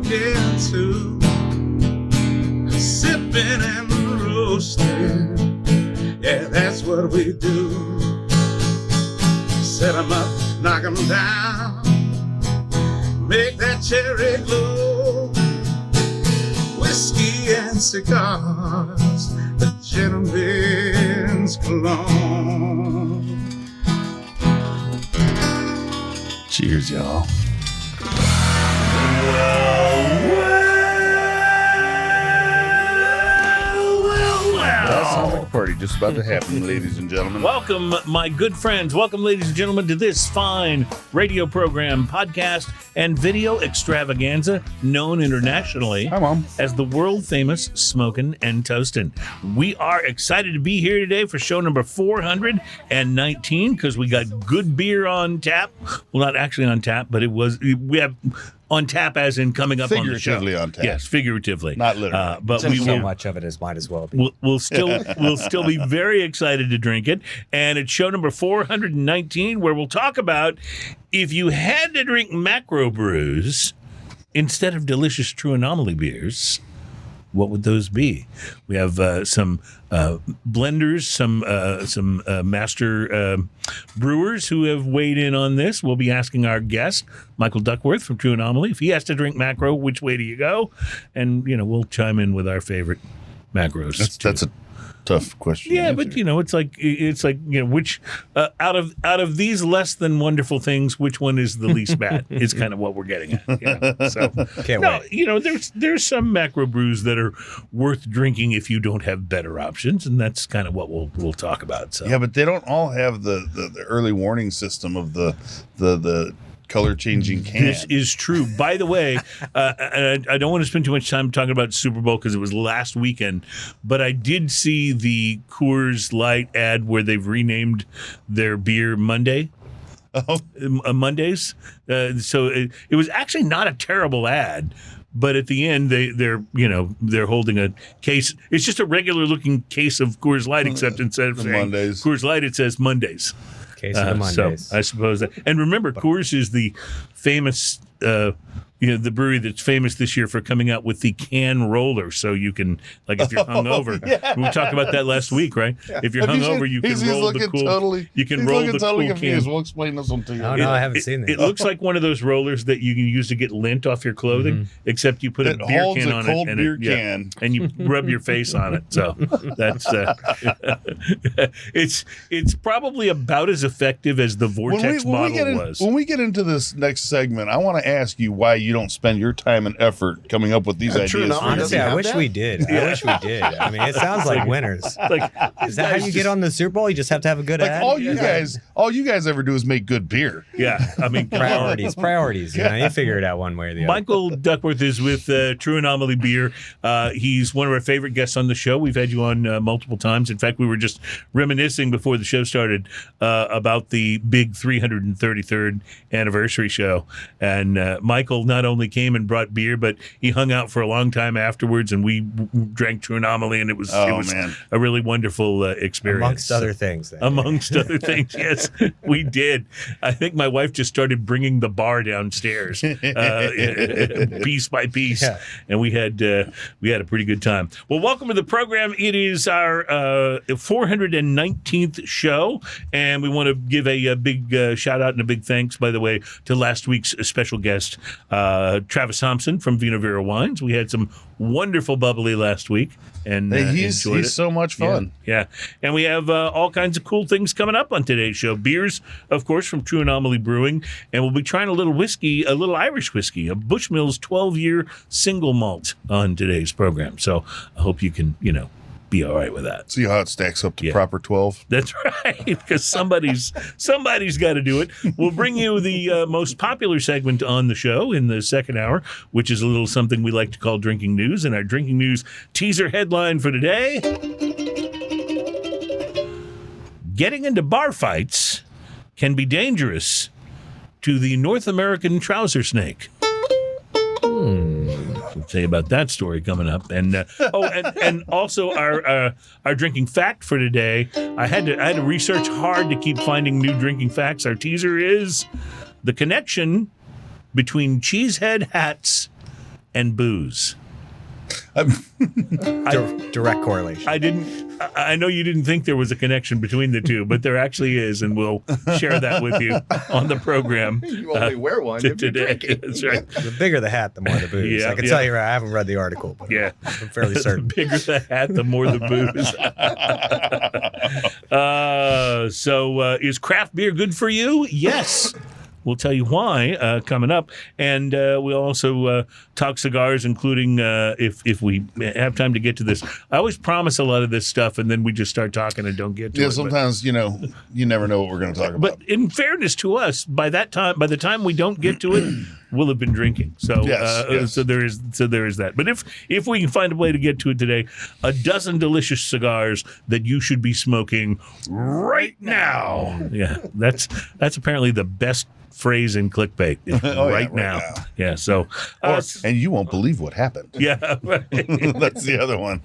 smoking too, sipping and roasting. Yeah, that's what we do. Set 'em up, knock 'em down, make that cherry glow. Whiskey and cigars, the gentleman's cologne. Cheers, y'all. That sounds like a party just about to happen, ladies and gentlemen. Welcome, my good friends. Welcome, ladies and gentlemen, to this fine radio program, podcast, and video extravaganza known internationally Hi, Mom. as the world-famous Smokin' and Toastin'. We are excited to be here today for show number 419 because we got good beer on tap. Well, not actually on tap, but we have on tap as in coming up on the show. Figuratively on tap. Yes, figuratively. Not literally. But Since we so will, much of it as might as well be. we'll still be very excited to drink it. And it's show number 419 where we'll talk about if you had to drink macro brews instead of delicious True Anomaly beers, what would those be? We have some blenders, some master brewers who have weighed in on this. We'll be asking our guest, Michael Duckworth from True Anomaly, if he has to drink macro, which way do you go? And, we'll chime in with our favorite macros. That's a tough question. Yeah, to but answer. it's like which out of these less than wonderful things, which one is the least bad? Is kind of what we're getting at. So Can't wait. there's some macro brews that are worth drinking if you don't have better options, and that's kind of what we'll talk about. So Yeah, but they don't all have the early warning system of the color changing can. This is true. By the way, I don't want to spend too much time talking about Super Bowl because it was last weekend, but I did see the Coors Light ad where they've renamed their beer Monday. Oh. Mondays. So it was actually not a terrible ad. But at the end, they're holding a case. It's just a regular looking case of Coors Light, except instead of saying Mondays. Coors Light, it says Mondays. Case of the Mondays. So I suppose that. And remember, Coors is the famous, the brewery that's famous this year for coming out with the can roller. So you can, like, if you're hungover, we talked about that last week, right? Yeah. If you're hungover, you can roll the cool. You can roll the cool can. We'll explain this one to you. Oh, no, I haven't seen that. It looks like one of those rollers that you can use to get lint off your clothing, except you put a beer can on cold it, beer can, and you rub your face on it. So that's it's probably about as effective as the Vortex bottle was. When we get into this next segment, I want to ask you why you don't spend your time and effort coming up with these ideas. Honestly, I wish we did. I wish we did. I mean, it sounds like winners. Is that how you get on the Super Bowl? You just have to have a good ad? All you guys ever do is make good beer. Yeah, I mean, priorities. You figure it out one way or the other. Michael Duckworth is with True Anomaly Beer. He's one of our favorite guests on the show. We've had you on multiple times. In fact, we were just reminiscing before the show started about the big 333rd anniversary show. And Michael not only came and brought beer, but he hung out for a long time afterwards, and we drank True Anomaly, and it was a really wonderful experience. Amongst other things. Amongst other things, yes, we did. I think my wife just started bringing the bar downstairs piece by piece, and we had a pretty good time. Well, welcome to the program. It is our 419th show, and we want to give a big shout out and a big thanks, by the way, to last week's special guest, Travis Thompson from Vino Vera Wines. We had some wonderful bubbly last week, and he's so much fun. Yeah. And we have all kinds of cool things coming up on today's show. Beers, of course, from True Anomaly Brewing, and we'll be trying a little Irish whiskey, a Bushmills 12-year single malt on today's program. So I hope you can, be all right with that. See how it stacks up to proper 12? That's right, because somebody's got to do it. We'll bring you the most popular segment on the show in the second hour, which is a little something we like to call Drinking News. And our Drinking News teaser headline for today: getting into bar fights can be dangerous to the North American trouser snake. We'll tell you about that story coming up, and and also our drinking fact for today. I had to research hard to keep finding new drinking facts. Our teaser is the connection between cheesehead hats and booze. Direct correlation. I know you didn't think there was a connection between the two, but there actually is, and we'll share that with you on the program. You only wear one if you're today. drinking. That's right. The bigger the hat, the more the booze. Yeah, I can tell you, I haven't read the article, but Yeah. I'm fairly certain. The bigger the hat, the more the booze. So is craft beer good for you? Yes. We'll tell you why coming up. And we'll also talk cigars, including if we have time to get to this. I always promise a lot of this stuff, and then we just start talking and don't get to it. Yeah, sometimes, you never know what we're going to talk about. But in fairness to us, by the time we don't get to it, we'll have been drinking. So Yes. so there is that. But if we can find a way to get to it today, a dozen delicious cigars that you should be smoking right now. Yeah, that's apparently the best phrase in clickbait. Right now. Yeah. So And you won't believe what happened. yeah. Right. That's the other one.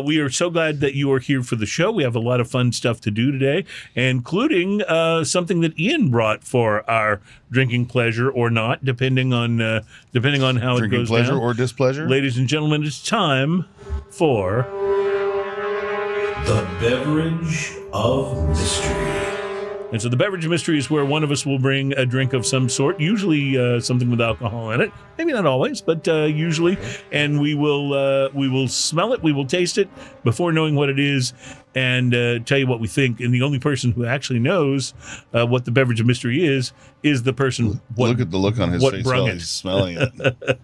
We are so glad that you are here for the show. We have a lot of fun stuff to do today, including something that Ian brought for our drinking pleasure or not, depending on how Drinking it goes pleasure down. or displeasure. Ladies and gentlemen, it's time for the beverage of mystery. And so the beverage of mystery is where one of us will bring a drink of some sort, usually something with alcohol in it. Maybe not always, but usually. And we will smell it, we will taste it before knowing what it is, and tell you what we think. And the only person who actually knows what the beverage of mystery is the person. Look at the look on his face while he's smelling it.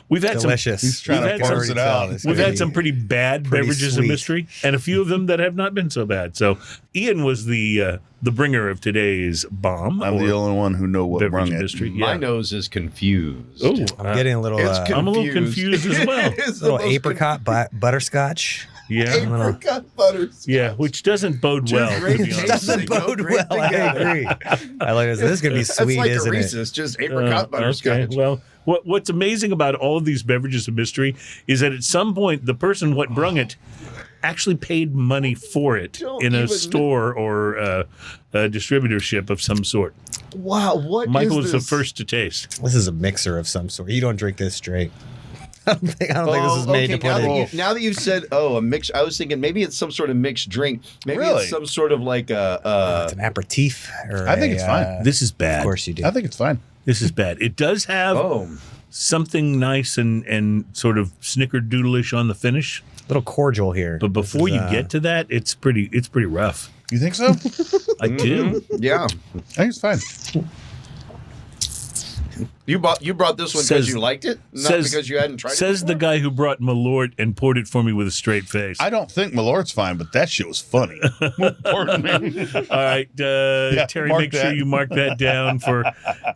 We've had Delicious. He's trying to parse it out. We've had some pretty bad beverages of mystery, and a few of them that have not been so bad. So Ian was the bringer of today's bomb. I'm the only one who know what beverage brung of it. mystery. My Yeah. nose is confused. Oh, I'm getting a little, I'm a little confused as well. It's the little most apricot butterscotch. Yeah, Apricot butters. yeah, which doesn't bode well. To be honest. Doesn't They go bode great well. I together. agree. I like this. This is gonna be That's sweet, like isn't a it? Reese's, just apricot butterscotch. Okay, well, what's amazing about all of these beverages of mystery is that at some point the person what brung it actually paid money for it Don't in a even- store or a distributorship of some sort. Wow, what Michael is was the this? first to taste. This is a mixer of some sort. You don't drink this straight. I don't think this is made to put in. Now that you've said, a mix, I was thinking maybe it's some sort of mixed drink. Maybe Really? it's some sort of like It's an aperitif. Or I think it's fine. This is bad. Of course you do. I think it's fine. This is bad. It does have something nice and sort of snickerdoodleish on the finish, little cordial here. but before you get to that, it's pretty rough. You think so? I do. yeah. I think it's fine. You brought this one Says- because you liked it, not says- because you hadn't tried Says it. the guy who brought Malort and poured it for me with a straight face. I don't think Malort's fine, but that shit was funny. Pardon me. All right, Terry, mark make sure that. you mark that down for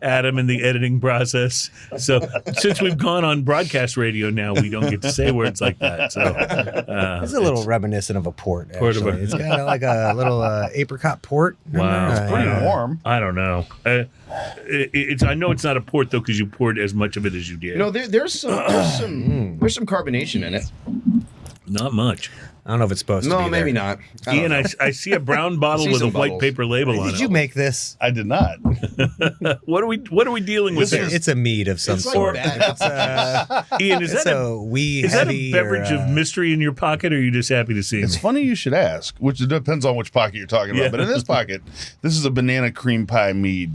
Adam in the editing process. So since we've gone on broadcast radio now, we don't get to say words like that. So It's a little reminiscent of a port. Port of Actually, a- it's kind of like a little apricot port. Wow. Remember? It's Pretty warm. I don't know. I know it's not a port though because you poured as much of it as you did. There's some carbonation in it. Not much. I don't know if it's supposed to be. No, maybe there. not. I don't Ian, know. I see a brown bottle See with a some white bubbles. paper label on Did it. you make this? I did not. What are we dealing with here? It's a mead of some It's like sort. bad. It's Ian, is that a wee is that heavy a beverage or, of mystery in your pocket, or are you just happy to see me? It's funny you should ask, which depends on which pocket you're talking about. Yeah. But in this pocket, this is a banana cream pie mead.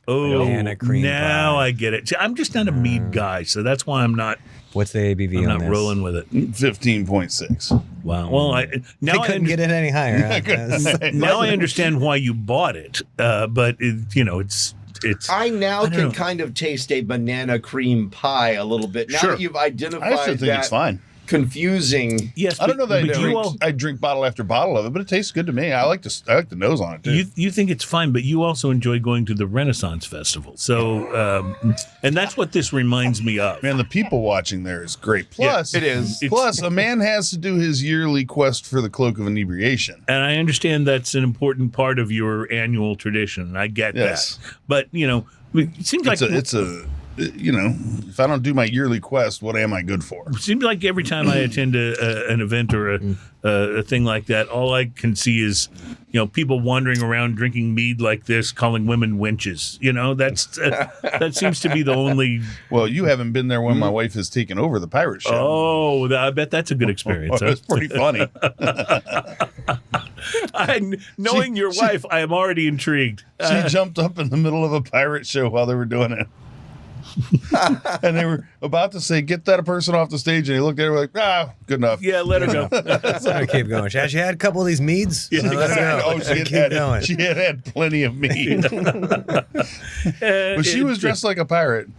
Oh, Banana cream now pie. I get it. See, I'm just not a mead guy, so that's why I'm not What's the ABV on not this? rolling with it. 15.6. Wow. Well, They couldn't get it any higher. Huh? now I understand why you bought it, but it's. I now don't can know. kind of taste a banana cream pie a little bit. Now Sure. that you've I identified actually think that it's fine. confusing. Yes, I don't know that but I drink bottle after bottle of it, but it tastes good to me. I like the nose on it too. You think it's fine, but you also enjoy going to the Renaissance Festival. So, and that's what this reminds me of. Man, the people watching there is great. Plus, it is. Plus, a man has to do his yearly quest for the cloak of inebriation. And I understand that's an important part of your annual tradition. I get Yes. that. But, it seems like It's a if I don't do my yearly quest, what am I good for? It seems like every time I attend an event or a thing like that, all I can see is, people wandering around drinking mead like this, calling women wenches. That seems to be the only. Well, you haven't been there when my wife has taken over the pirate show. Oh, I bet that's a good experience. It's pretty funny. Knowing your wife, I am already intrigued. She jumped up in the middle of a pirate show while they were doing it. And they were about to say, "Get that person off the stage," and he looked at her like, good enough. Yeah, let her go. Let her keep going. Has she had a couple of these meads? Yeah, Let her go. She had plenty of mead. But she was dressed like a pirate.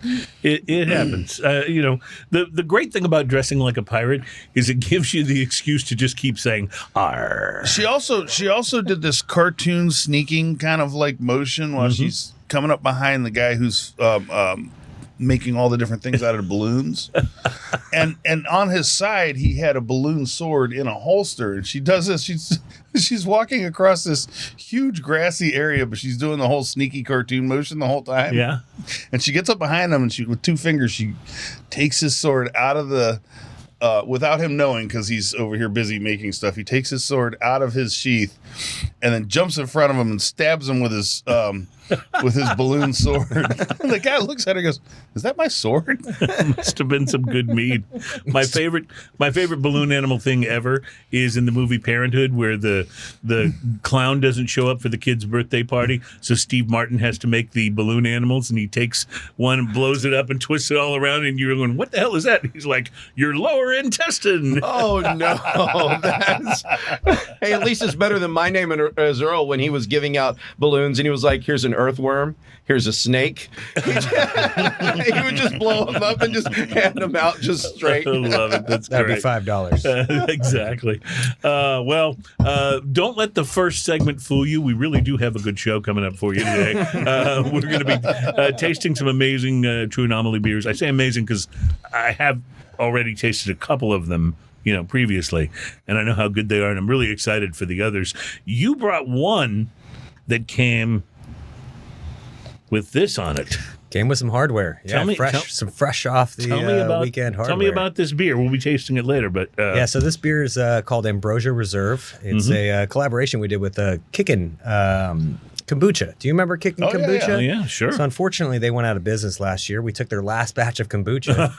It happens. The great thing about dressing like a pirate is it gives you the excuse to just keep saying "arr." She also did this cartoon sneaking kind of like motion while she's coming up behind the guy who's making all the different things out of balloons. and on his side, he had a balloon sword in a holster. And she does this. She's walking across this huge grassy area, but she's doing the whole sneaky cartoon motion the whole time. Yeah. And she gets up behind him, and with 2 fingers, she takes his sword out of the... without him knowing, because he's over here busy making stuff, he takes his sword out of his sheath and then jumps in front of him and stabs him with his balloon sword. And the guy looks at her and goes, "Is that my sword?" Must have been some good mead. My favorite balloon animal thing ever is in the movie Parenthood, where the clown doesn't show up for the kid's birthday party, so Steve Martin has to make the balloon animals, and he takes one and blows it up and twists it all around, and you're going, "What the hell is that?" He's like, "Your lower intestine." Oh no! Hey, at least it's better than my name as Earl when he was giving out balloons, and he was like, "Here's an earthworm. Here's a snake." He would just blow them up and just hand them out just straight. I love it. That's That'd great. be $5. Exactly. Don't let the first segment fool you. We really do have a good show coming up for you today. We're going to be tasting some amazing True Anomaly beers. I say amazing because I have already tasted a couple of them, previously, and I know how good they are, and I'm really excited for the others. You brought one that came with this on it. Came with some hardware. Yeah, some fresh off the weekend hardware. Tell me about this beer. We'll be tasting it later, but so this beer is called Ambrosia Reserve. It's a collaboration we did with Kickin' Kombucha. Do you remember Kickin' Kombucha? Yeah, sure. So unfortunately, they went out of business last year. We took their last batch of kombucha,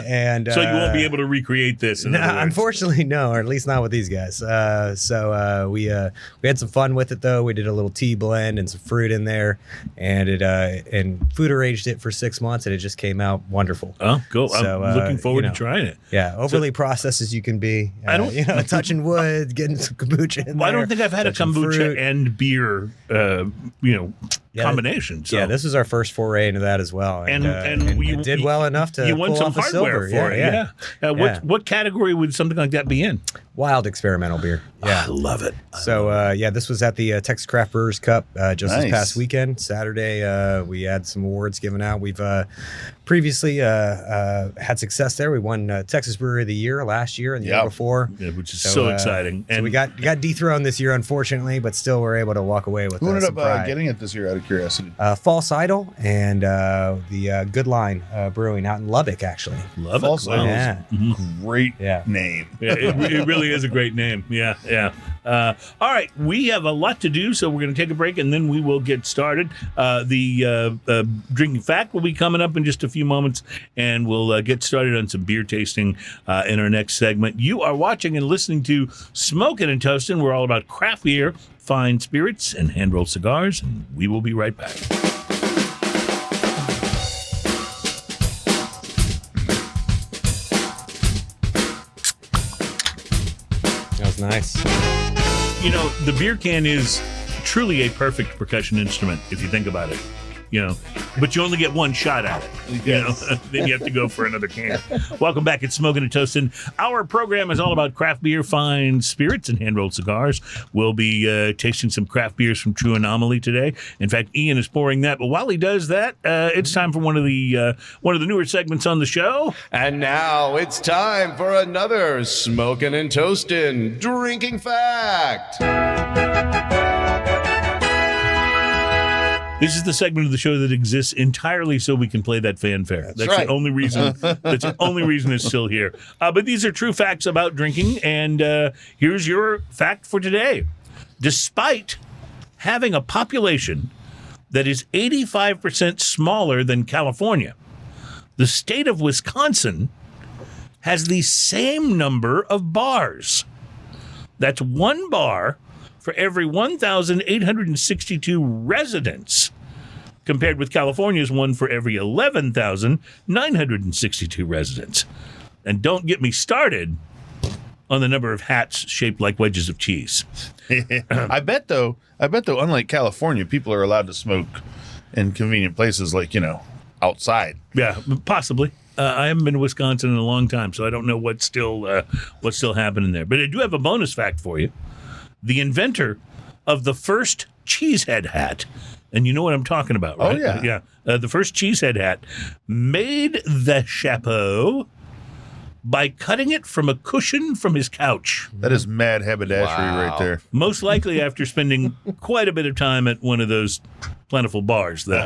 and so you won't be able to recreate this. Unfortunately, no, or at least not with these guys. We had some fun with it though. We did a little tea blend and some fruit in there, and and food aged it for 6 months, and it just came out wonderful. Oh, cool! So, I'm looking forward to trying it. Yeah, overly processed as you can be. I don't, touching wood, getting some kombucha in there. I don't think I've had a kombucha fruit. And beer, combination. So. Yeah, this was our first foray into that as well, and you did well enough to you won pull some off a hardware silver. for it. Yeah. What category would something like that be in? Wild experimental beer. Yeah, I love it. So this was at the Texas Craft Brewers Cup just this past weekend, Saturday. We had some awards given out. We've previously had success there. We won Texas Brewery of the Year last year and the year before, which is so exciting. And so we got dethroned this year, unfortunately, but still we're able to walk away with. Who ended some pride. up getting it this year, out of curiosity? False Idol and the Good Line Brewing out in Lubbock, actually. Love False it. Idol. Yeah. Great name. Yeah, it really is a great name. Yeah. All right, we have a lot to do, so we're going to take a break, and then we will get started. The Drinking Fact will be coming up in just a few moments, and we'll get started on some beer tasting in our next segment. You are watching and listening to Smokin' and Toastin'. We're all about craft beer, fine spirits, and hand-rolled cigars, and we will be right back. That was nice. The beer can is truly a perfect percussion instrument if you think about it. But you only get one shot at it. Then you have to go for another can. Welcome back. It's Smokin' and Toastin'. Our program is all about craft beer, fine spirits, and hand-rolled cigars. We'll be tasting some craft beers from True Anomaly today. In fact, Ian is pouring that. But while he does that, it's time for one of the newer segments on the show. And now it's time for another Smokin' and Toastin' Drinking Fact. This is the segment of the show that exists entirely so we can play that fanfare. That's right. the only reason. That's the only reason it's still here. But these are true facts about drinking, and here's your fact for today. Despite having a population that is 85% smaller than California, the state of Wisconsin has the same number of bars. That's one bar for every 1,862 residents, compared with California's one for every 11,962 residents. And don't get me started on the number of hats shaped like wedges of cheese. I bet though, unlike California, people are allowed to smoke in convenient places like, outside. Yeah, possibly. I haven't been to Wisconsin in a long time, so I don't know what's still happening there. But I do have a bonus fact for you. The inventor of the first cheesehead hat, and you know what I'm talking about, right? Oh, yeah. The first cheesehead hat made the chapeau by cutting it from a cushion from his couch. That is mad haberdashery right there. Most likely after spending quite a bit of time at one of those plentiful bars. Can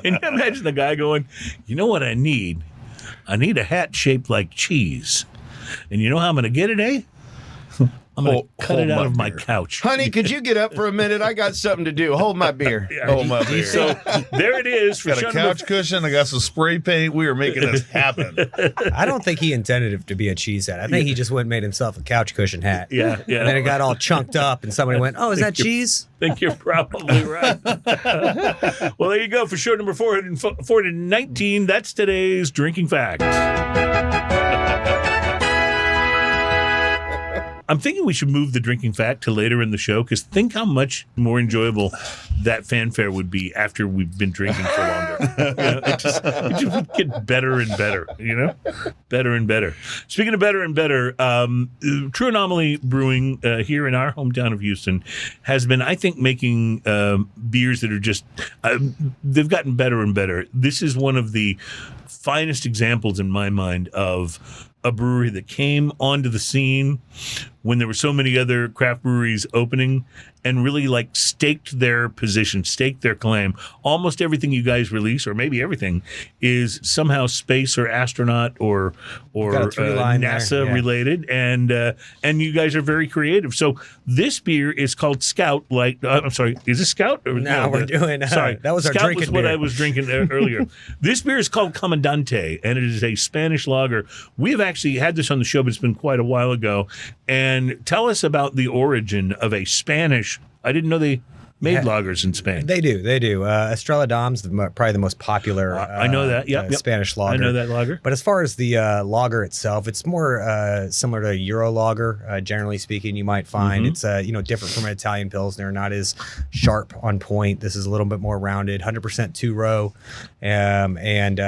you imagine the guy going, you know what I need? I need a hat shaped like cheese. And you know how I'm going to get it, eh? I'm going to cut it out of my couch. Honey, could you get up for a minute? I got something to do. Hold my beer. Oh, my beer. So there it is. For Got a show couch cushion. I got some spray paint. We are making this happen. I don't think he intended it to be a cheese hat. I think he just went and made himself a couch cushion hat. Yeah. And then it got all chunked up, and somebody went, "Oh, is that cheese?" I think you're probably right. Well, there you go for show number 419. That's today's drinking fact. I'm thinking we should move the drinking fact to later in the show, because think how much more enjoyable that fanfare would be after we've been drinking for longer. It just would get better and better, better and better. Speaking of better and better, True Anomaly Brewing here in our hometown of Houston has been, I think, making beers that are just, they've gotten better and better. This is one of the finest examples in my mind of a brewery that came onto the scene when there were so many other craft breweries opening and really staked their position, staked their claim. Almost everything you guys release, or maybe everything, is somehow space or astronaut or NASA related, and you guys are very creative. So this beer is called Scout. I'm sorry, is it Scout? No, we're doing. Sorry, that was our Scout drinking was what beer. I was drinking earlier. This beer is called Comandante, and it is a Spanish lager. We have actually had this on the show, but it's been quite a while ago. And tell us about the origin of a Spanish. I didn't know they made lagers in Spain. They do. Estrella Damm's probably the most popular. I know that. Yep. Spanish lager. I know that lager. But as far as the lager itself, it's more similar to Euro lager. Generally speaking, you might find it's different from an Italian Pilsner, not as sharp on point. This is a little bit more rounded, 100% two-row, and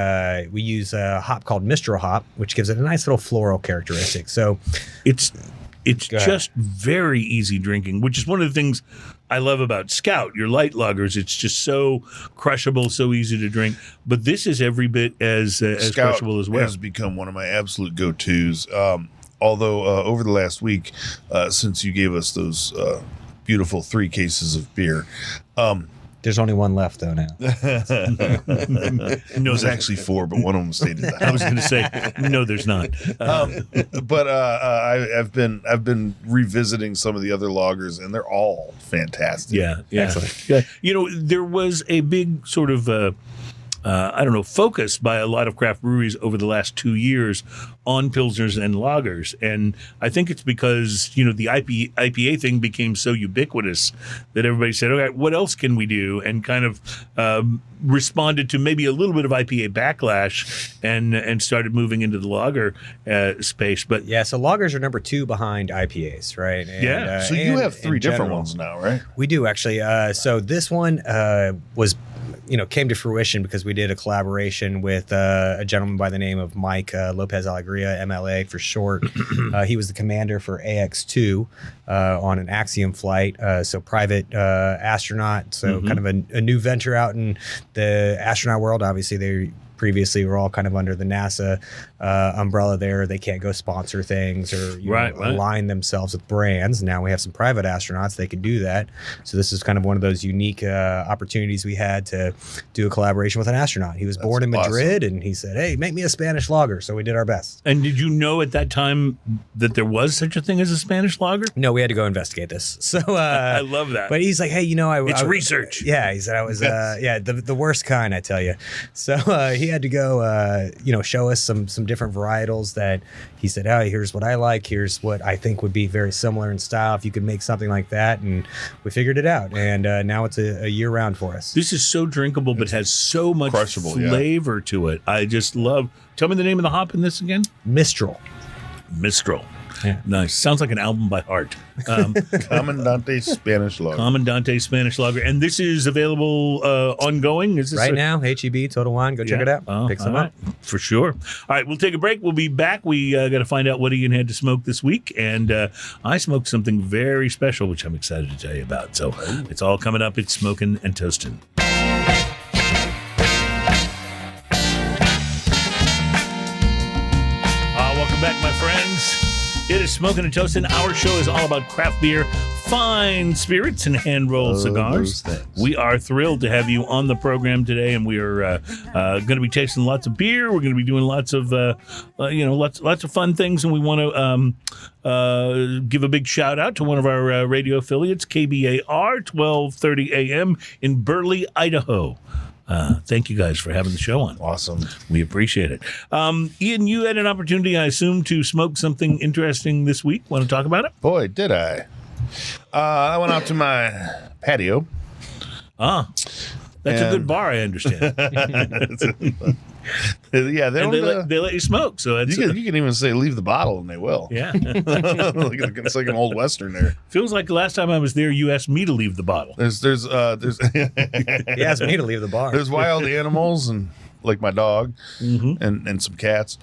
we use a hop called Mistral hop, which gives it a nice little floral characteristic. So it's just very easy drinking, which is one of the things I love about Scout, your light lagers. It's just so crushable, so easy to drink. But this is every bit as crushable as well. Has become one of my absolute go-tos. Although over the last week, since you gave us those beautiful 3 cases of beer, there's only one left though now. No, there's actually 4, but one of them stayed in the house. I was going to say, no, there's not. But I've been revisiting some of the other lagers, and they're all fantastic. Yeah. Excellent. Yeah. There was a big sort of focus by a lot of craft breweries over the last 2 years on pilsners and lagers, and I think it's because the IPA thing became so ubiquitous that everybody said, "Okay, what else can we do?" and kind of responded to maybe a little bit of IPA backlash and started moving into the lager space. But yeah, so lagers are number 2 behind IPAs, right? And, so you have 3 different general ones now, right? We do actually. So this one was. Came to fruition because we did a collaboration with a gentleman by the name of Mike Lopez Alegria, MLA for short. He was the commander for AX-2 on an Axiom flight, so private astronaut, so kind of a new venture out in the astronaut world. Obviously, they previously were all kind of under the NASA umbrella there. They can't go sponsor things or align themselves with brands. Now we have some private astronauts. They can do that. So this is kind of one of those unique opportunities we had to do a collaboration with an astronaut. He was born in Madrid, and he said, hey, make me a Spanish lager. So we did our best. And did you know at that time that there was such a thing as a Spanish lager? No, we had to go investigate this. So I love that. But he's like, hey, it's research. Yeah, he said I was the worst kind, I tell you. So he had to go show us some different varietals that he said, oh, here's what I like, here's what I think would be very similar in style if you could make something like that. And we figured it out, and now it's a year round for us. This is so drinkable, but has so much flavor to it. I just love. Tell me the name of the hop in this again. Mistral. Yeah. Nice. Sounds like an album by Heart. Comandante Spanish Lager. Comandante Spanish Lager. And this is available ongoing? Is this right now, HEB, Total Wine. Go check it out. Pick some up. For sure. All right, we'll take a break. We'll be back. We got to find out what Ian had to smoke this week. And I smoked something very special, which I'm excited to tell you about. So it's all coming up. It's Smoking and Toasting. Welcome back, my friends. It is Smoking and Toasting. Our show is all about craft beer, fine spirits, and hand-rolled cigars. We are thrilled to have you on the program today, and we are going to be tasting lots of beer. We're going to be doing lots of lots of fun things, and we want to give a big shout out to one of our radio affiliates, KBAR 1230 AM in Burley, Idaho. Thank you guys for having the show on. Awesome. We appreciate it. Ian, you had an opportunity, I assume, to smoke something interesting this week. Want to talk about it? Boy, did I. I went out to my patio. That's a good bar, I understand. Yeah, they let you smoke. So it's, you can even say leave the bottle, and they will. Yeah. It's like an old Western there. Feels like the last time I was there, you asked me to leave the bottle. There's he asked me to leave the bar. There's wild animals, and like my dog, and some cats.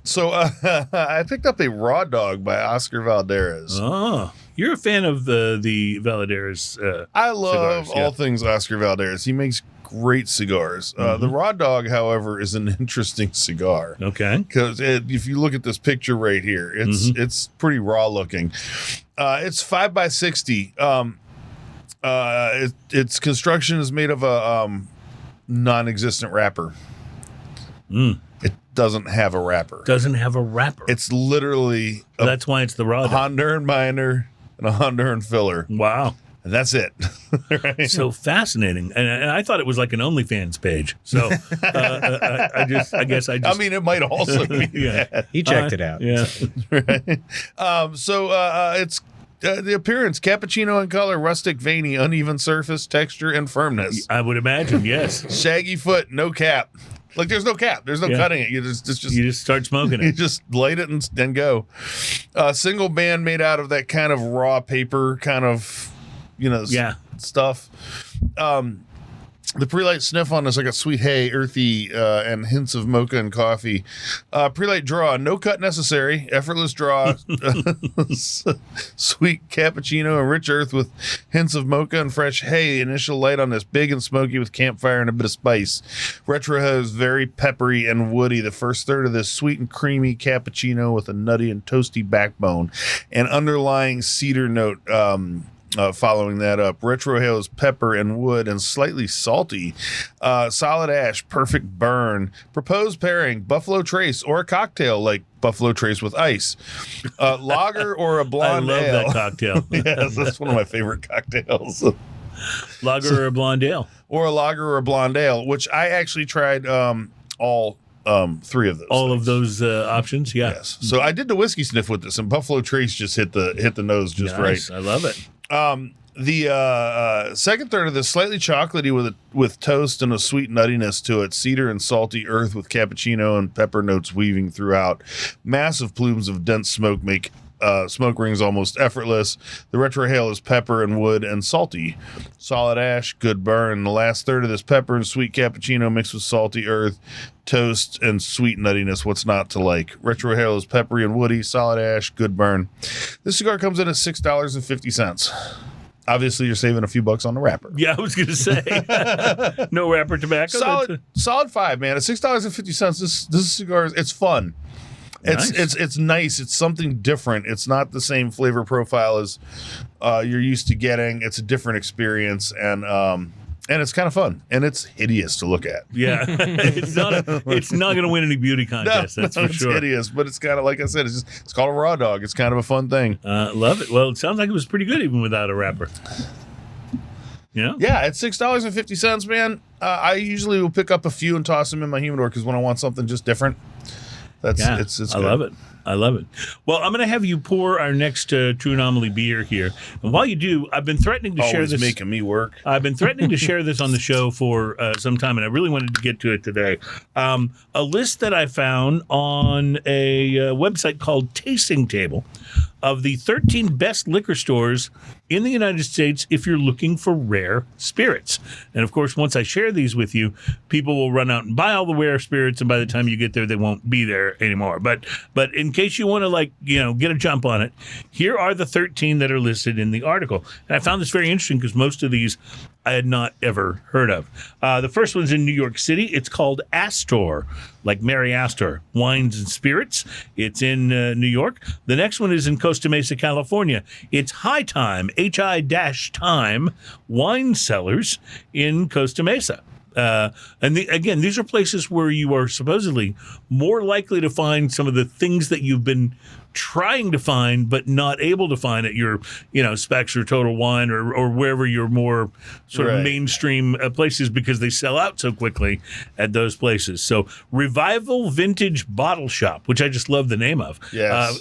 So I picked up a Raw Dog by Oscar Valladares. Oh, you're a fan of the Valladares. I love cigars, all things Oscar Valladares. He makes great cigars. The Raw Dog, however, is an interesting cigar. Okay. Because if you look at this picture right here, it's pretty raw looking. It's 5x60. Its construction is made of a non-existent wrapper. It doesn't have a wrapper. It's literally that's why it's the Raw Dog. Honda and binder and a Honda and filler. Wow. And that's it. Right? So fascinating. And I thought it was like an OnlyFans page. So I guess I mean, it might also be that. He checked it out. Yeah. Right. It's the appearance, cappuccino in color, rustic, veiny, uneven surface, texture, and firmness. I would imagine, yes. Shaggy foot, no cap. Like there's no cap. There's no cutting it. You just start smoking it. You just light it and go. Single band made out of that kind of raw paper kind of, stuff. The pre-light sniff on is like a sweet hay, earthy, and hints of mocha and coffee. Pre-light draw, no cut necessary. Effortless draw, sweet cappuccino and rich earth with hints of mocha and fresh hay. Initial light on this, big and smoky with campfire and a bit of spice. Retro is very peppery and woody. The first third of this sweet and creamy cappuccino with a nutty and toasty backbone. And underlying cedar note, following that up. Retrohale is pepper and wood and slightly salty. Solid ash, perfect burn. Proposed pairing, Buffalo Trace or a cocktail like Buffalo Trace with ice. Lager or a blonde ale. I love that cocktail. Yes, that's one of my favorite cocktails. Lager or a blonde ale. Or a lager or a blonde ale, which I actually tried all three of those. All of those options, yeah. Yes. So I did the whiskey sniff with this, and Buffalo Trace just hit the nose just nice. right. I love it. The second third of this slightly chocolatey with toast and a sweet nuttiness to it. Cedar and salty earth with cappuccino and pepper notes weaving throughout. Massive plumes of dense smoke make smoke rings almost effortless. The retrohale is pepper and wood and salty. Solid ash, good burn. The last third of this pepper and sweet cappuccino mixed with salty earth, toast, and sweet nuttiness. What's not to like? Retrohale is peppery and woody. Solid ash, good burn. This cigar comes in at $6.50. obviously you're saving a few bucks on the wrapper. Yeah, I was going to say. No wrapper tobacco. Solid $5, man. At $6.50, this cigar it's fun. It's nice. It's something different. It's not the same flavor profile as you're used to getting. It's a different experience, and it's kind of fun, and it's hideous to look at. Yeah, it's not going to win any beauty contests. That's for sure. It's hideous, but it's kind of like I said. It's called a raw dog. It's kind of a fun thing. Love it. Well, it sounds like it was pretty good even without a wrapper. Yeah. Yeah, at $6.50, man. I usually will pick up a few and toss them in my humidor because when I want something just different. It's I love it. I love it. Well, I'm going to have you pour our next True Anomaly beer here. And while you do, I've been threatening to share this. Making me work. I've been threatening to share this on the show for some time, and I really wanted to get to it today. A list that I found on a website called Tasting Table of the 13 best liquor stores in the United States if you're looking for rare spirits. And of course, once I share these with you, people will run out and buy all the rare spirits, and by the time you get there, they won't be there anymore. But in case you want to get a jump on it, here are the 13 that are listed in the article. And I found this very interesting because most of these I had not ever heard of. The first one's in New York City. It's called Astor, like Mary Astor, Wines and Spirits. It's in New York. The next one is in Costa Mesa, California. It's High Time, HI-Time, Wine Cellars in Costa Mesa. Again, these are places where you are supposedly more likely to find some of the things that you've been trying to find but not able to find at your Specs or Total Wine or wherever your more sort of mainstream places, because they sell out so quickly at those places. So Revival Vintage Bottle Shop, which I just love the name of,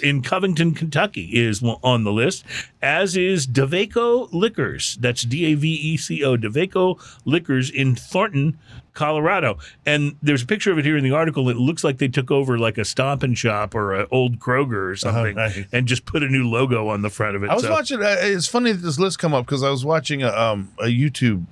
in Covington, Kentucky, is on the list, as is DeVeco Liquors. That's DAVECO, DeVeco Liquors in Thornton, Colorado. And there's a picture of it here in the article. It looks like they took over like a Stop and Shop or an old Kroger or something and just put a new logo on the front of it. I was watching. It's funny that this list come up because I was watching a YouTube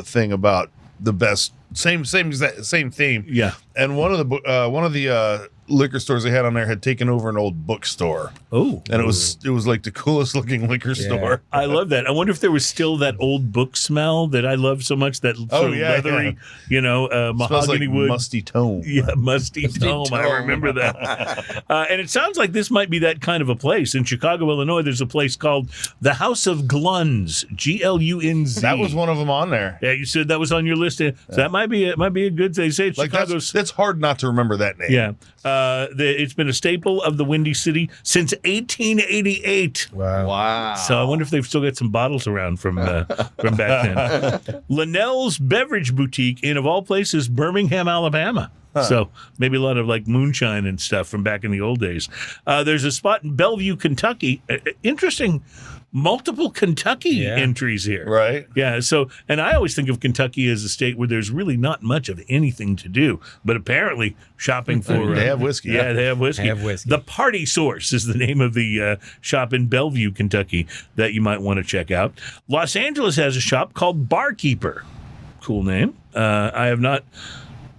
thing about the best same theme. Yeah. And one of the liquor stores they had on there had taken over an old bookstore. Oh. And it was like the coolest looking liquor store. I love that. I wonder if there was still that old book smell that I love so much, that sort of leathery, mahogany like wood. Musty tome. Yeah, musty tome. I remember that. And it sounds like this might be that kind of a place. In Chicago, Illinois, there's a place called the House of Glunz, Glunz. That was one of them on there. Yeah, you said that was on your list. So that might be a good thing. They say like Chicago's. That's hard not to remember that name. Yeah. It's been a staple of the Windy City since 1888. Wow. So I wonder if they've still got some bottles around from back then. Linnell's Beverage Boutique in, of all places, Birmingham, Alabama. So maybe a lot of like moonshine and stuff from back in the old days. There's a spot in Bellevue, Kentucky. Interesting. Multiple Kentucky entries here. Right. Yeah. So, and I always think of Kentucky as a state where there's really not much of anything to do, but apparently shopping for. They have whiskey. Yeah, they have whiskey. The Party Source is the name of the shop in Bellevue, Kentucky, that you might want to check out. Los Angeles has a shop called Barkeeper. Cool name.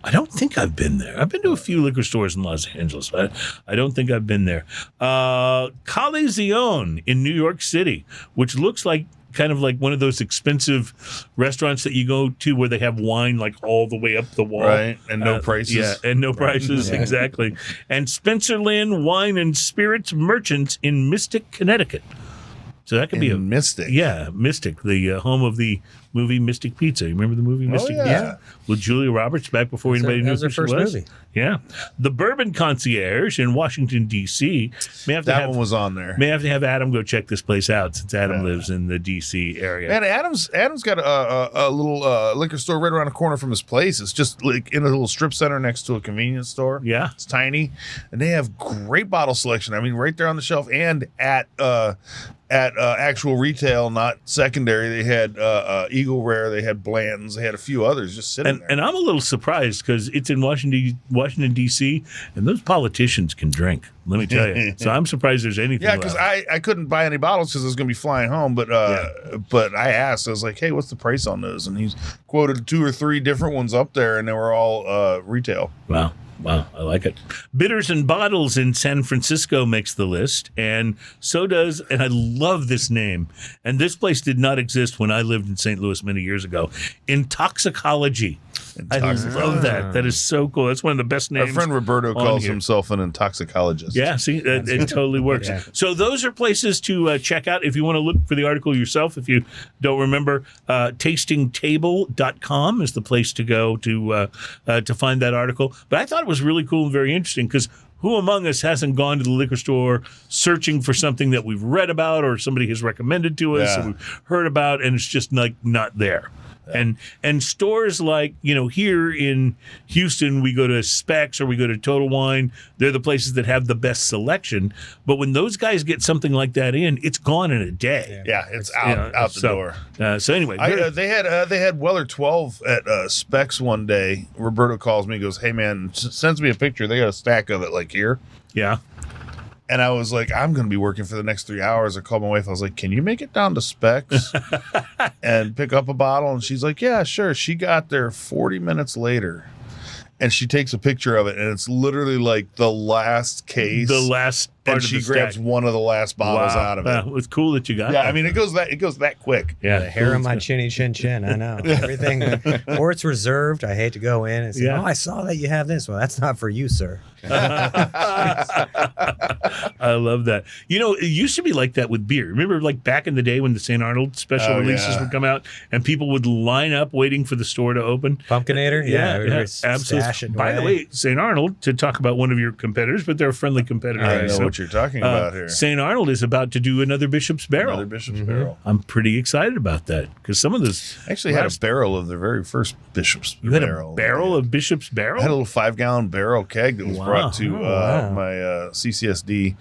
I don't think I've been there. I've been to a few liquor stores in Los Angeles, but I don't think I've been there. Calizione in New York City, which looks like kind of like one of those expensive restaurants that you go to where they have wine like all the way up the wall. Right, and no prices. Yeah, and no prices, exactly. And Spencer Lynn Wine and Spirits Merchants in Mystic, Connecticut. So that could be a Mystic. Yeah, Mystic, the home of the movie Mystic Pizza. You remember the movie Mystic yeah. Pizza? With Julia Roberts back before anybody knew who she was. Movie. Yeah. The Bourbon Concierge in Washington, D.C. That one was on there. May have to have Adam go check this place out since Adam lives in the D.C. area. Man, Adam's got a little liquor store right around the corner from his place. It's just like in a little strip center next to a convenience store. Yeah. It's tiny. And they have great bottle selection. I mean, right there on the shelf and at actual retail, not secondary. They had Eagle Rare, they had Blanton's, they had a few others just sitting there. And I'm a little surprised because it's in Washington, D.C., and those politicians can drink. Let me tell you. So I'm surprised there's anything Yeah, because left. I couldn't buy any bottles because I was going to be flying home. But I asked, I was like, hey, what's the price on those? And he's quoted 2 or 3 different ones up there, and they were all retail. Wow, I like it. Bitters and Bottles in San Francisco makes the list, and so does, and I love this name, and this place did not exist when I lived in St. Louis many years ago, Intoxicology. I love that. That is so cool. That's one of the best names. Our friend Roberto calls here. himself an intoxicologist. Yeah, see, it totally works. Yeah. So those are places to check out if you want to look for the article yourself. If you don't remember, tastingtable.com is the place to go to find that article. But I thought it was really cool and very interesting because who among us hasn't gone to the liquor store searching for something that we've read about or somebody has recommended to us or we've heard about, and it's just like not there. And stores like, here in Houston, we go to Specs or we go to Total Wine. They're the places that have the best selection. But when those guys get something like that in, it's gone in a day. Yeah, it's out the door. So anyway, they had Weller 12 at Specs one day. Roberto calls me and goes, hey, man, sends me a picture. They got a stack of it like here. yeah. And I was like, I'm going to be working for the next 3 hours. I called my wife. I was like, can you make it down to Specs and pick up a bottle? And she's like, yeah, sure. She got there 40 minutes later. And she takes a picture of it, and it's literally like the last case. The last part and of she the grabs stack. one of the last bottles out of it. It's cool that you got Yeah, that. I mean, it goes that quick. Yeah. The hair on my chinny chin. I know everything, or it's reserved. I hate to go in and say, "Oh, I saw that you have this." Well, that's not for you, sir. I love that. It used to be like that with beer. Remember, like back in the day when the St. Arnold special releases would come out, and people would line up waiting for the store to open. Pumpkinator, Absolutely. By the way, St. Arnold, to talk about one of your competitors, but they're a friendly competitor. I know what you're talking about here. St. Arnold is about to do another Bishop's Barrel. Another Bishop's Barrel. I'm pretty excited about that because some of those. I actually had a barrel of their very first Bishop's You had Barrel. a barrel of Bishop's Barrel? I had a little 5-gallon barrel keg that was brought to my CCSD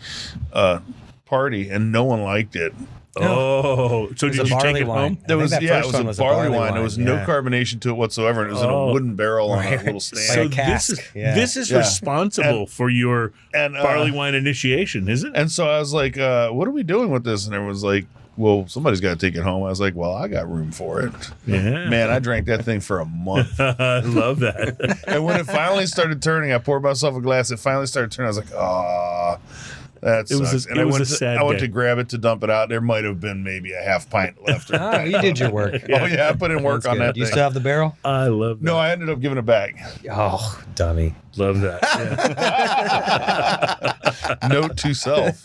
party, and no one liked it. Oh, so did you take it home? It was a barley wine. There was no carbonation to it whatsoever, and it was in a wooden barrel on a little stand. So Like a cask. this is responsible for your barley wine initiation, is it? And so I was like, what are we doing with this? And everyone's like, well, somebody's got to take it home. I was like, well, I got room for it. Yeah. Man, I drank that thing for a month. I love that. And when it finally started turning, I poured myself a glass. It finally started turning. I was like, oh, that sucks. It was a sad I went day. to grab it to dump it out. There might have been maybe a half pint left. Oh, you did your work. Oh, yeah, I put in work That's on good. that You thing. still have the barrel? I love that. No, I ended up giving it back. Oh, dummy. Love that. Yeah. Note to self.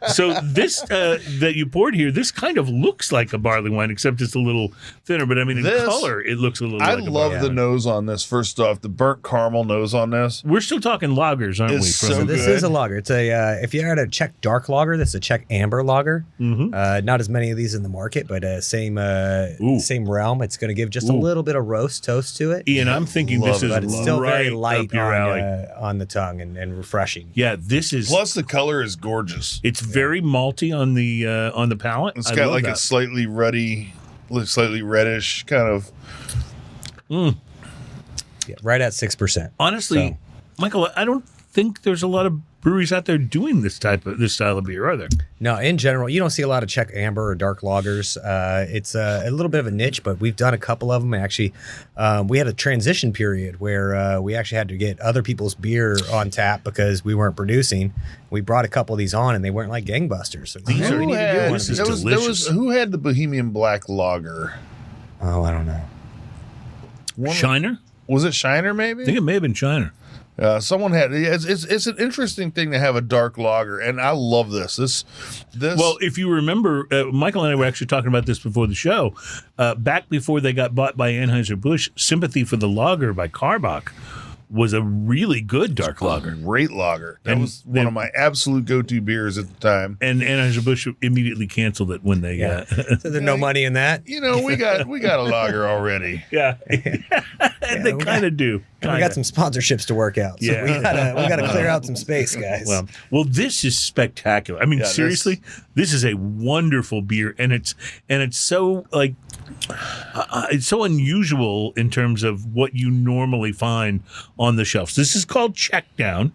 So this that you poured here, this kind of looks like a barley wine, except it's a little thinner. But I mean, in This- color, it looks a little. I like a love barley the wine. nose on this. First off, the burnt caramel nose on this. We're still talking lagers, aren't we? It's so So this good. is a lager. It's a if you had a Czech dark lager, this is a Czech amber lager. Not as many of these in the market, but same realm. It's going to give just a little bit of roast toast to it. Ian, I'm thinking Love this it. is But it's still right very light up your alley. on the tongue and refreshing. Yeah, this is. Plus, the color is gorgeous. It's very malty on the palate. It's I got love like that. a slightly ruddy, slightly reddish kind of. Yeah, right at 6%. Honestly, So- Michael, I don't think there's a lot of breweries out there doing this style of beer, are there? No, in general, you don't see a lot of Czech amber or dark lagers. It's a little bit of a niche, but we've done a couple of them. Actually, we had a transition period where we actually had to get other people's beer on tap because we weren't producing. We brought a couple of these on, and they weren't like gangbusters. So These are- we need to do one. this is there was delicious. who had the Bohemian Black Lager? Oh, I don't know. Shiner? Was it Shiner? Maybe. I think it may have been Shiner. Someone had. It's an interesting thing to have a dark lager, and I love this. This. Well, if you remember, Michael and I were actually talking about this before the show. Back before they got bought by Anheuser-Busch, Sympathy for the Lager by Karbach was a really good dark lager. Great lager. That And was one of my absolute go-to beers at the time. And Anheuser-Busch immediately canceled it when they... So there's no money in that. You know, we got a lager already. Yeah. They kind of do. We got some sponsorships to work out. So Yeah. we gotta clear out some space, guys. Well, this is spectacular. I mean, seriously, this is a wonderful beer, and it's so like it's so unusual in terms of what you normally find on the shelves. This is called check down,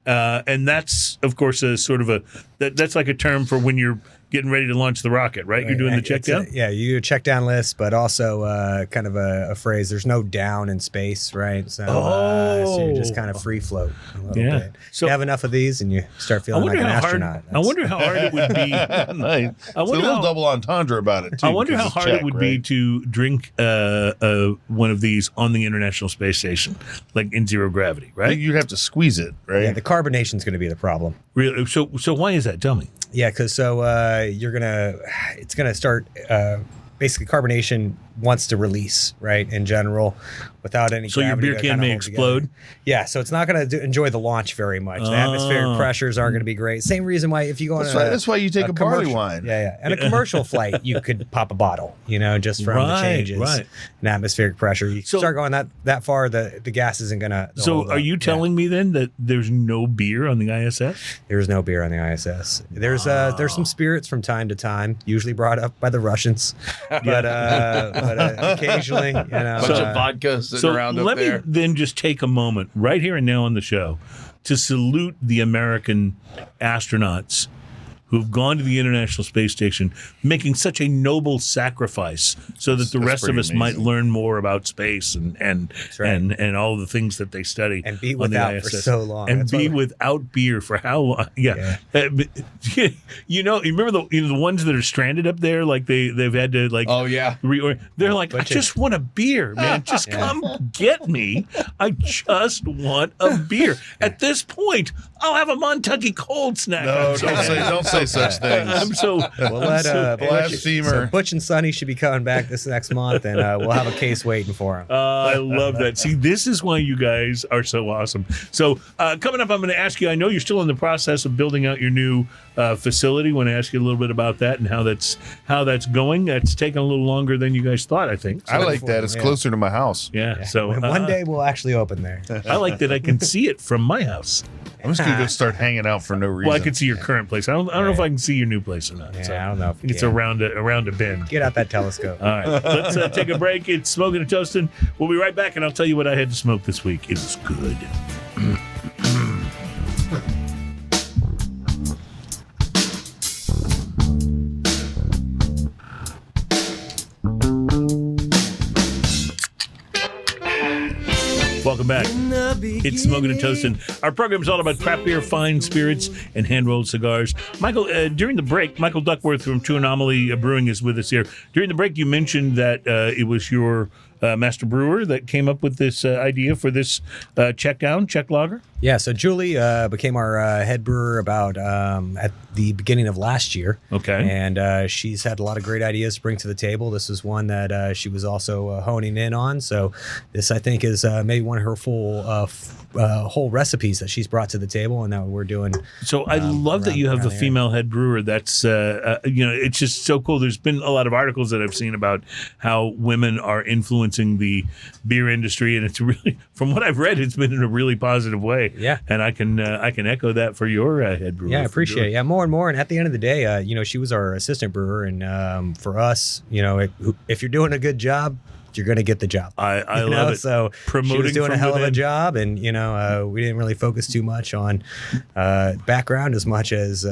and that's of course a sort of that's like a term for when you're getting ready to launch the rocket, right? You're doing the check down? You do a check down list, but also kind of a phrase, there's no down in space, right? So, so you're just kind of free float a little bit. So you have enough of these and you start feeling like an astronaut. I wonder how hard it would be. Nice. It's a little double entendre about it, too. I wonder how hard it would be to drink one of these on the International Space Station, like in zero gravity, right? You'd have to squeeze it, right? Yeah, the carbonation's going to be the problem. Really? So why is that? Tell me. Yeah, because it's gonna start. Basically, carbonation wants to release, right? In general, without any. So your beer can may explode. Together. Yeah, so it's not going to enjoy the launch very much. The atmospheric pressures aren't going to be great. Same reason why if you go on that's why you take a barley wine. Yeah. And a commercial flight, you could pop a bottle, just from the changes in atmospheric pressure. You start going that far, the gas isn't going to. So are you telling me then that there's no beer on the ISS? There's no beer on the ISS. There's some spirits from time to time, usually brought up by the Russians, but occasionally, bunch of vodka sitting around up there. Let me then just take a moment right here and now on the show to salute the American astronauts who've gone to the International Space Station, making such a noble sacrifice so that the rest of us might learn more about space and all the things that they study. And be without for so long. And be without beer for how long? Yeah. You remember the ones that are stranded up there, like they've had to like. Oh yeah. They're like, I just want a beer, man. Just come get me. I just want a beer. At this point, I'll have a Montucky Cold snack. No, don't say such things. Blasphemer. So Butch and Sonny should be coming back this next month, and we'll have a case waiting for them. I love that. See, this is why you guys are so awesome. So coming up, I'm going to ask you, I know you're still in the process of building out your new facility. I want to ask you a little bit about that and how that's going. That's taken a little longer than you guys thought, I think. So I like that. It's closer to my house. Yeah. So one day we'll actually open there. I like that I can see it from my house. I'm just going to go start hanging out for no reason. Well, I can see your current place. I don't know if I can see your new place or not. Yeah, so I don't know. I think it's around a bend. Get out that telescope. All right. Let's take a break. It's Smoking and Toasting. We'll be right back, and I'll tell you what I had to smoke this week. It was good. Welcome back. It's Smoking and Toasting. Our program is all about craft beer, fine spirits, and hand-rolled cigars. Michael, during the break, Michael Duckworth from True Anomaly Brewing is with us here. During the break, you mentioned that it was your master brewer that came up with this idea for this check lager. Yeah, so Julie became our head brewer about at the beginning of last year. Okay. And she's had a lot of great ideas to bring to the table. This is one that she was also honing in on. So this, I think, is maybe one of her full whole recipes that she's brought to the table and that we're doing. So I love that you have the female head brewer. That's, it's just so cool. There's been a lot of articles that I've seen about how women are influencing the beer industry. And it's really, from what I've read, it's been in a really positive way. Yeah. And I can echo that for your head brewer. Yeah, I appreciate it. Yeah, more and more. And at the end of the day, she was our assistant brewer. And for us, if you're doing a good job, you're going to get the job. I love it. So promoting she was doing a hell of within. a job. And, we didn't really focus too much on background as much as,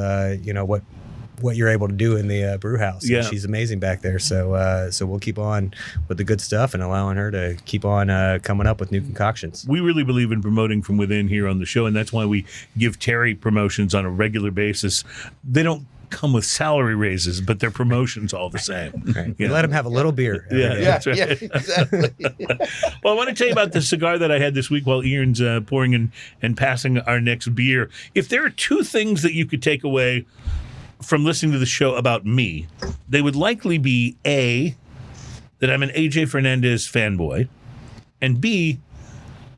what you're able to do in the brew house. Yeah. And she's amazing back there. So we'll keep on with the good stuff and allowing her to keep on coming up with new concoctions. We really believe in promoting from within here on the show, and that's why we give Terry promotions on a regular basis. They don't come with salary raises, but they're promotions all the same. Right. You let him have a little beer. That's right. Yeah, exactly. Well, I want to tell you about the cigar that I had this week while Ian's pouring and passing our next beer. If there are two things that you could take away from listening to the show about me, they would likely be A, that I'm an AJ Fernandez fanboy, and B,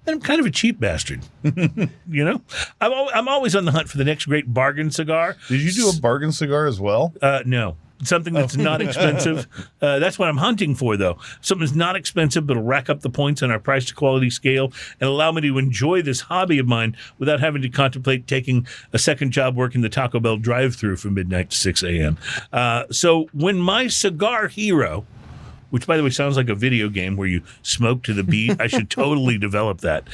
that I'm kind of a cheap bastard. I'm always on the hunt for the next great bargain cigar. Did you do a bargain cigar as well? No. Something that's not expensive. That's what I'm hunting for, though. Something that's not expensive, but will rack up the points on our price to quality scale and allow me to enjoy this hobby of mine without having to contemplate taking a second job working the Taco Bell drive-thru from midnight to 6 a.m. So when my cigar hero, which, by the way, sounds like a video game where you smoke to the beat. I should totally develop that.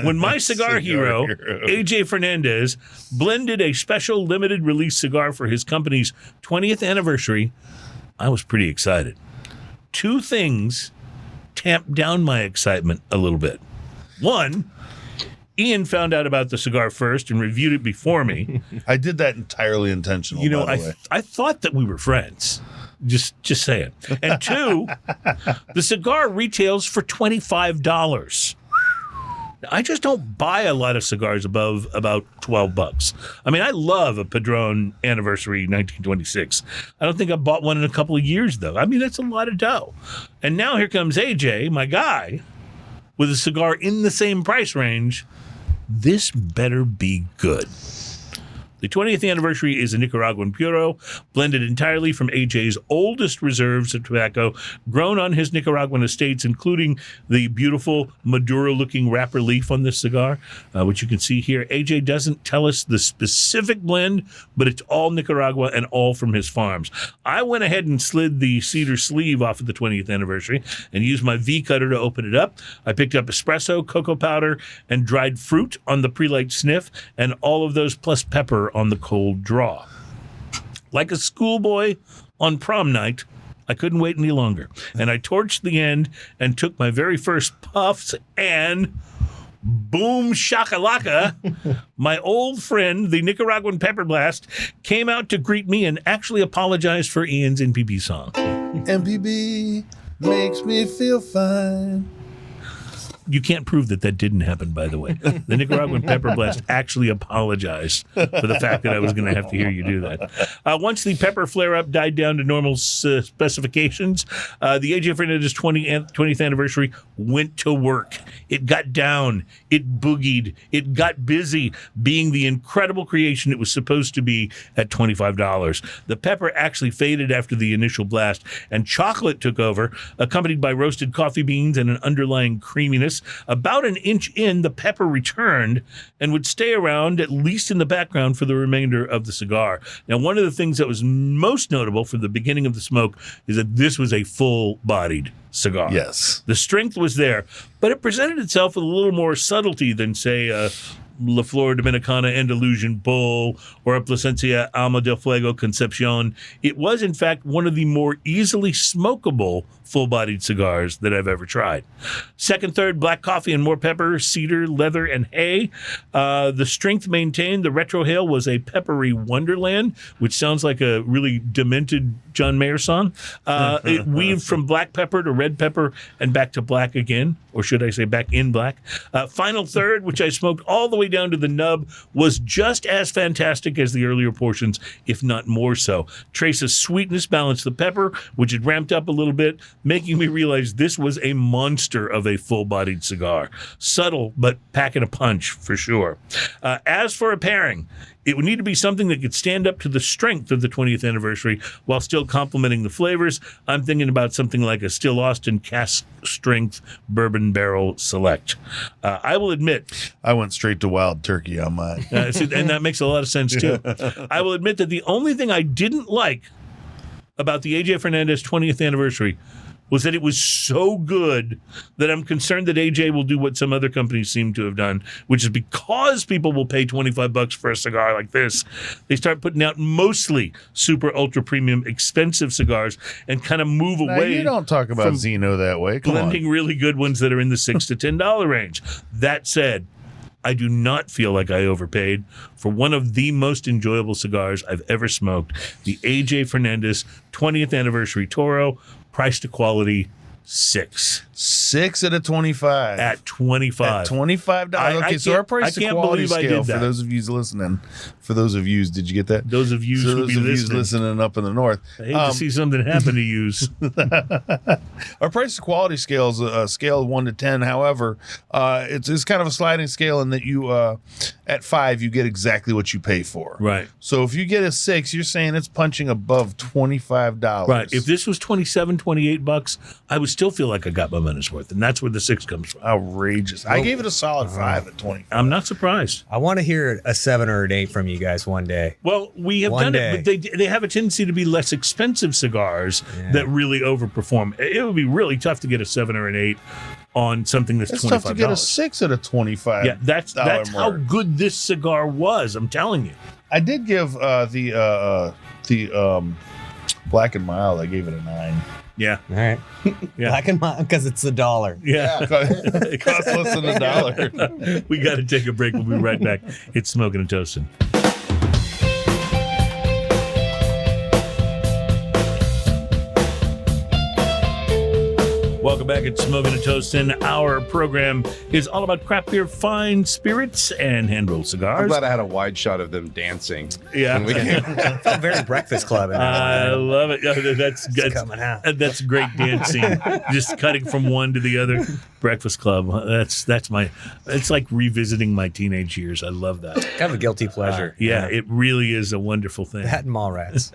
When my cigar hero, AJ Fernandez, blended a special limited release cigar for his company's 20th anniversary, I was pretty excited. Two things tamped down my excitement a little bit. One, Ian found out about the cigar first and reviewed it before me. I did that entirely intentional. By the way. I thought that we were friends. Just saying. And two, the cigar retails for $25. Now, I just don't buy a lot of cigars above about $12. I mean, I love a Padron Anniversary 1926. I don't think I've bought one in a couple of years, though. I mean, that's a lot of dough. And now here comes AJ, my guy, with a cigar in the same price range. This better be good. The 20th anniversary is a Nicaraguan Puro, blended entirely from AJ's oldest reserves of tobacco, grown on his Nicaraguan estates, including the beautiful Maduro-looking wrapper leaf on this cigar, which you can see here. AJ doesn't tell us the specific blend, but it's all Nicaragua and all from his farms. I went ahead and slid the cedar sleeve off of the 20th anniversary and used my V-cutter to open it up. I picked up espresso, cocoa powder, and dried fruit on the pre-light sniff, and all of those plus pepper on the cold draw. Like a schoolboy on prom night, I couldn't wait any longer. And I torched the end and took my very first puffs, and boom shakalaka, my old friend, the Nicaraguan Pepper Blast, came out to greet me and actually apologized for Ian's NPB song. MPB makes me feel fine. You can't prove that didn't happen, by the way. The Nicaraguan Pepper Blast actually apologized for the fact that I was going to have to hear you do that. Once the pepper flare-up died down to normal specifications, the AJ Fernandez 20th anniversary went to work. It got down. It boogied. It got busy being the incredible creation it was supposed to be at $25. The pepper actually faded after the initial blast, and chocolate took over, accompanied by roasted coffee beans and an underlying creaminess. About an inch in, the pepper returned and would stay around, at least in the background, for the remainder of the cigar. Now, one of the things that was most notable from the beginning of the smoke is that this was a full-bodied cigar. Yes. The strength was there, but it presented itself with a little more subtlety than, say, La Flor Dominicana Andalusian Bull or a Plasencia Alma del Fuego Concepcion. It was, in fact, one of the more easily smokable full-bodied cigars that I've ever tried. Second, third, black coffee and more pepper, cedar, leather, and hay. The strength maintained. The retrohale was a peppery wonderland, which sounds like a really demented John Mayer song. It weaved from black pepper to red pepper and back to black again, or should I say back in black. Final third, which I smoked all the way down to the nub, was just as fantastic as the earlier portions, if not more so. Trace of sweetness balanced the pepper, which had ramped up a little bit, making me realize this was a monster of a full-bodied cigar. Subtle, but packing a punch for sure. As for a pairing, it would need to be something that could stand up to the strength of the 20th anniversary while still complementing the flavors. I'm thinking about something like a Still Austin cask strength bourbon barrel select. I will admit, I went straight to wild turkey on mine. and that makes a lot of sense too. I will admit that the only thing I didn't like about the AJ Fernandez 20th anniversary was that it was so good that I'm concerned that AJ will do what some other companies seem to have done, which is because people will pay $25 for a cigar like this, they start putting out mostly super ultra premium expensive cigars and kind of move away. You don't talk about Zeno that way. Come blending on. really good ones that are in the $6 to $10 range. That said, I do not feel like I overpaid for one of the most enjoyable cigars I've ever smoked, the AJ Fernandez 20th anniversary Toro, price to quality 6. 6 out of 25. At 25. At $25. Okay, so our price to quality scale, for those of you listening, did you get that? Those of you who be listening up in the north. I hate to see something happen to use. Our price to quality scale is a scale of 1 to 10. However, it's kind of a sliding scale in that you, At 5, you get exactly what you pay for. Right. So if you get a 6, you're saying it's punching above $25. Right. If this was $27, $28, I would still feel like I got my money's worth, and that's where the 6 comes from. Outrageous. I gave it a solid 5 at 25. I'm not surprised. I want to hear a 7 or an 8 from you guys one day. Well, we have One done day. it, but they have a tendency to be less expensive cigars that really overperform. It would be really tough to get a 7 or an 8 on something that's It's $25. tough to get a 6 at a $25. Yeah, that's how mark. good this cigar was. I'm telling you. I did give the Black and Mild, I gave it a 9. Yeah, All right. Yeah. Black and mild because it's $1. yeah. It costs less than $1. We got to take a break. We'll be right back. It's Smoking and Toasting. Welcome back at Smoking and Toasting. Our program is all about craft beer, fine spirits, and hand-rolled I'm cigars. glad I had a wide shot of them dancing. Yeah. when we came. Felt very Breakfast Club. I love it. Yeah, that's coming out. That's great dancing. Just cutting from one to the other. Breakfast Club. That's my. It's like revisiting my teenage years. I love that. Kind of a guilty pleasure. Yeah, it really is a wonderful thing. That and Mallrats.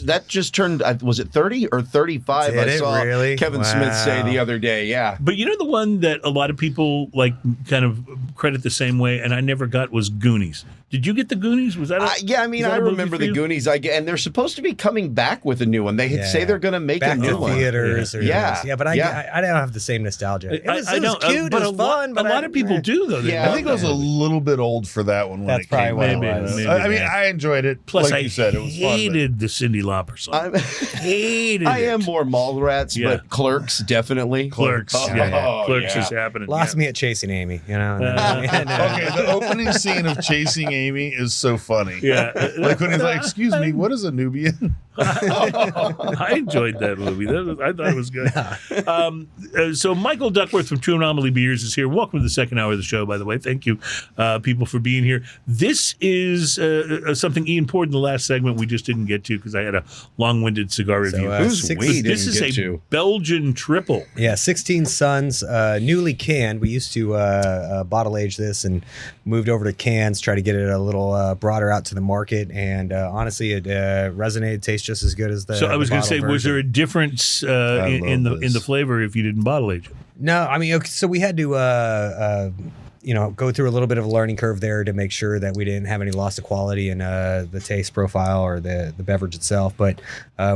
That just turned. Was it 30 or 35? Did I it saw really? Kevin Smith say Wow. the other day. Yeah. But you know the one that a lot of people like kind of credit the same way, and I never got was Goonies. Did you get the Goonies? Was that? Yeah, I mean, was that I a movie remember for the you? Goonies. And they're supposed to be coming back with a new one. They say they're going to make Back a new to one. theaters. Or Yeah. yeah, but I don't have the same nostalgia. It was don't- cute. but it was a lot, fun. But a lot of people do though. They Yeah. I think I was a little bit old for that one when That's it came probably out. what it was. Maybe, I mean, yeah. I enjoyed it. Plus, like I you said, it was fun. but- hated the Cyndi Lauper song. Hated I it. am more Mallrats, Yeah. but Clerks definitely. Clerks. Oh, yeah. Clerks yeah. is happening. Lost yeah. me at Chasing Amy. You know. Okay, the opening scene of Chasing Amy is so funny. Yeah. Like when he's like, "Excuse me, what is a Nubian?" I enjoyed that movie. I thought it was good. So Michael Duckworth from True Anomaly Beers is here. Welcome to the second hour of the show, by the way. Thank you, people, for being here. This is something Ian poured in the last segment we just didn't get to because I had a long-winded cigar review. Who's we This didn't is get a to? Belgian triple. Yeah, 16 Suns, newly canned. We used to bottle age this and moved over to cans, try to get it a little broader out to the market. And honestly, it resonated, tastes just as good as the. So I was going to say, bottle was version. there a difference in love the this. flavor if you didn't bottle age it? No, I mean, okay, so we had to, go through a little bit of a learning curve there to make sure that we didn't have any loss of quality in the taste profile or the beverage itself. But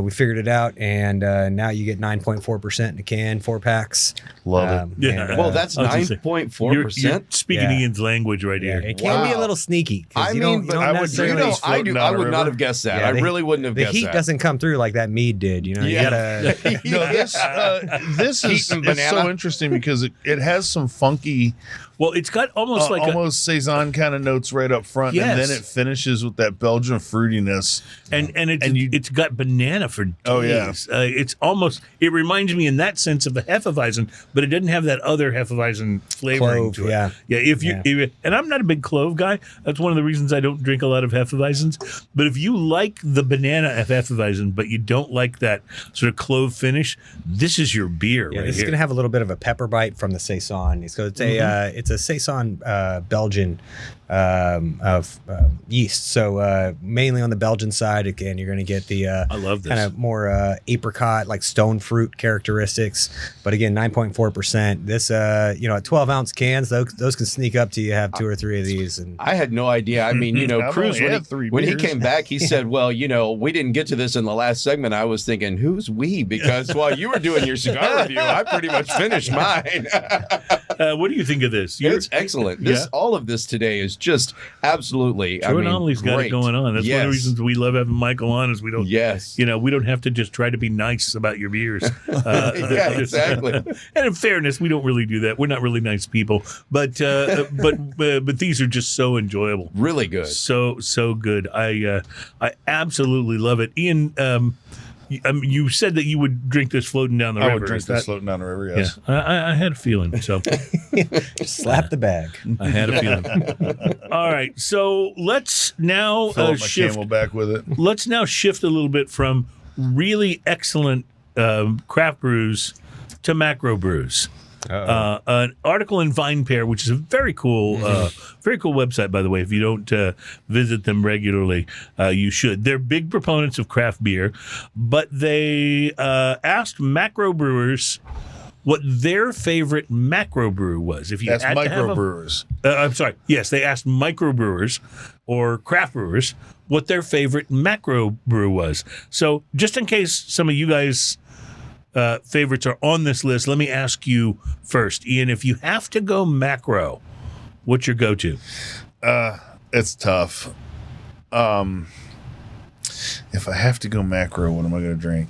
we figured it out, and now you get 9.4% in a can, 4 packs. Love it. Yeah. and, Well, that's I was gonna say, 9.4%. You're speaking Yeah. Ian's language right yeah, here. it can be a Wow. little sneaky. 'Cause I you mean, don't, you but don't I would necessarily- drink I floating down a would not river. have guessed that. Yeah, I really wouldn't have the guessed heat that. doesn't come through like that mead did. You know, you Yeah. gotta. No, this Heat is and it's banana. so interesting because it has some funky, Well, it's got almost like almost saison kind of notes right up front, Yes. and then it finishes with that Belgian fruitiness. it's got banana for days. Oh, yeah. It's almost, it reminds me in that sense of a Hefeweizen, but it doesn't have that other Hefeweizen flavoring Clove, to it. yeah. Yeah, and I'm not a big clove guy. That's one of the reasons I don't drink a lot of Hefeweizens. But if you like the banana of Hefeweizen, but you don't like that sort of clove finish, this is your beer Yeah, right this is here. gonna have a little bit of a pepper bite from the saison. So it's a saison Belgian of yeast. So mainly on the Belgian side, again, you're gonna get the I love this. kind of more apricot, like stone fruit characteristics. But again, 9.4%. This at 12-ounce cans, those can sneak up to you have 2 or 3 of these. And I had no idea. I mean, I've Cruz, only had 3 when he beers. came back, he said, well, we didn't get to this in the last segment. I was thinking, who's we? Because while you were doing your cigar review, I pretty much finished mine. What do you think of this? It's excellent. All of this today is just absolutely. True Anomaly's got it great. going on. That's one of the reasons we love having Michael on is we don't Yes. we don't have to just try to be nice about your beers. Yeah, exactly. And in fairness, we don't really do that. We're not really nice people, but these are just so enjoyable, Really good. so good. I absolutely love it. Ian, you said that you would drink this floating down the river. I would drink Is that- this floating down the river. Yeah, Yes. I had a feeling. So slap the bag. I had a feeling. All right, so let's now Fill up my shift. Camelback with it. Let's now shift a little bit from really excellent craft brews to macro brews. An article in VinePair, which is a very cool website, by the way. If you don't visit them regularly, you should. They're big proponents of craft beer, but they asked macro brewers what their favorite macro brew was. If you That's had to have microbrewers. I'm sorry. Yes, they asked microbrewers or craft brewers what their favorite macro brew was. So just in case some of you guys' favorites are on this list, let me ask you first, Ian, if you have to go macro, what's your go-to? It's tough. If I have to go macro, what am I going to drink?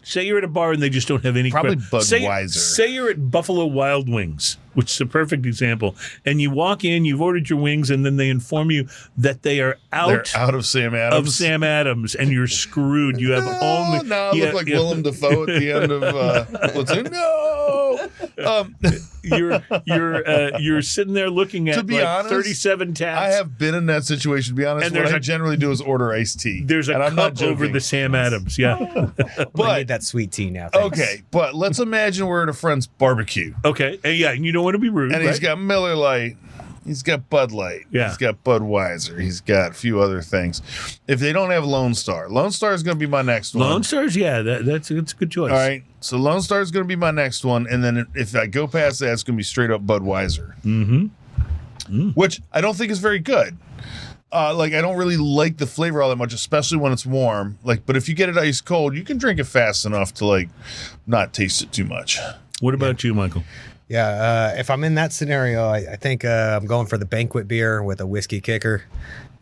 Say you're at a bar and they just don't have any. Probably Say Budweiser. you're at Buffalo Wild Wings, which is a perfect example, and you walk in, you've ordered your wings, and then they inform you that they're out of Sam Adams. and you're screwed. You have only. No, I look like Willem Dafoe at the end of Platoon. No. You're sitting there looking at be honest, 37 taps. I have been in that situation. To be honest, And what there's I a- generally do is order iced tea. There's a and I'm not cup over joking. the Sam Adams. Yeah. I But need that sweet tea now. Thanks. okay, but let's imagine we're at a friend's barbecue, Okay. And yeah, and you don't want to be rude. and he's right? got Miller Lite. He's got Bud Light. Yeah. He's got Budweiser. He's got a few other things. If they don't have Lone Star is going to be my next one. Lone Stars. Yeah, that's a good choice. All right. So Lone Star is going to be my next one. And then if I go past that, it's going to be straight up Budweiser. Which I don't think is very good. I don't really like the flavor all that much, especially when it's warm. But if you get it ice cold, you can drink it fast enough to not taste it too much. What about you, Michael? Yeah, if I'm in that scenario, I think I'm going for the banquet beer with a whiskey kicker,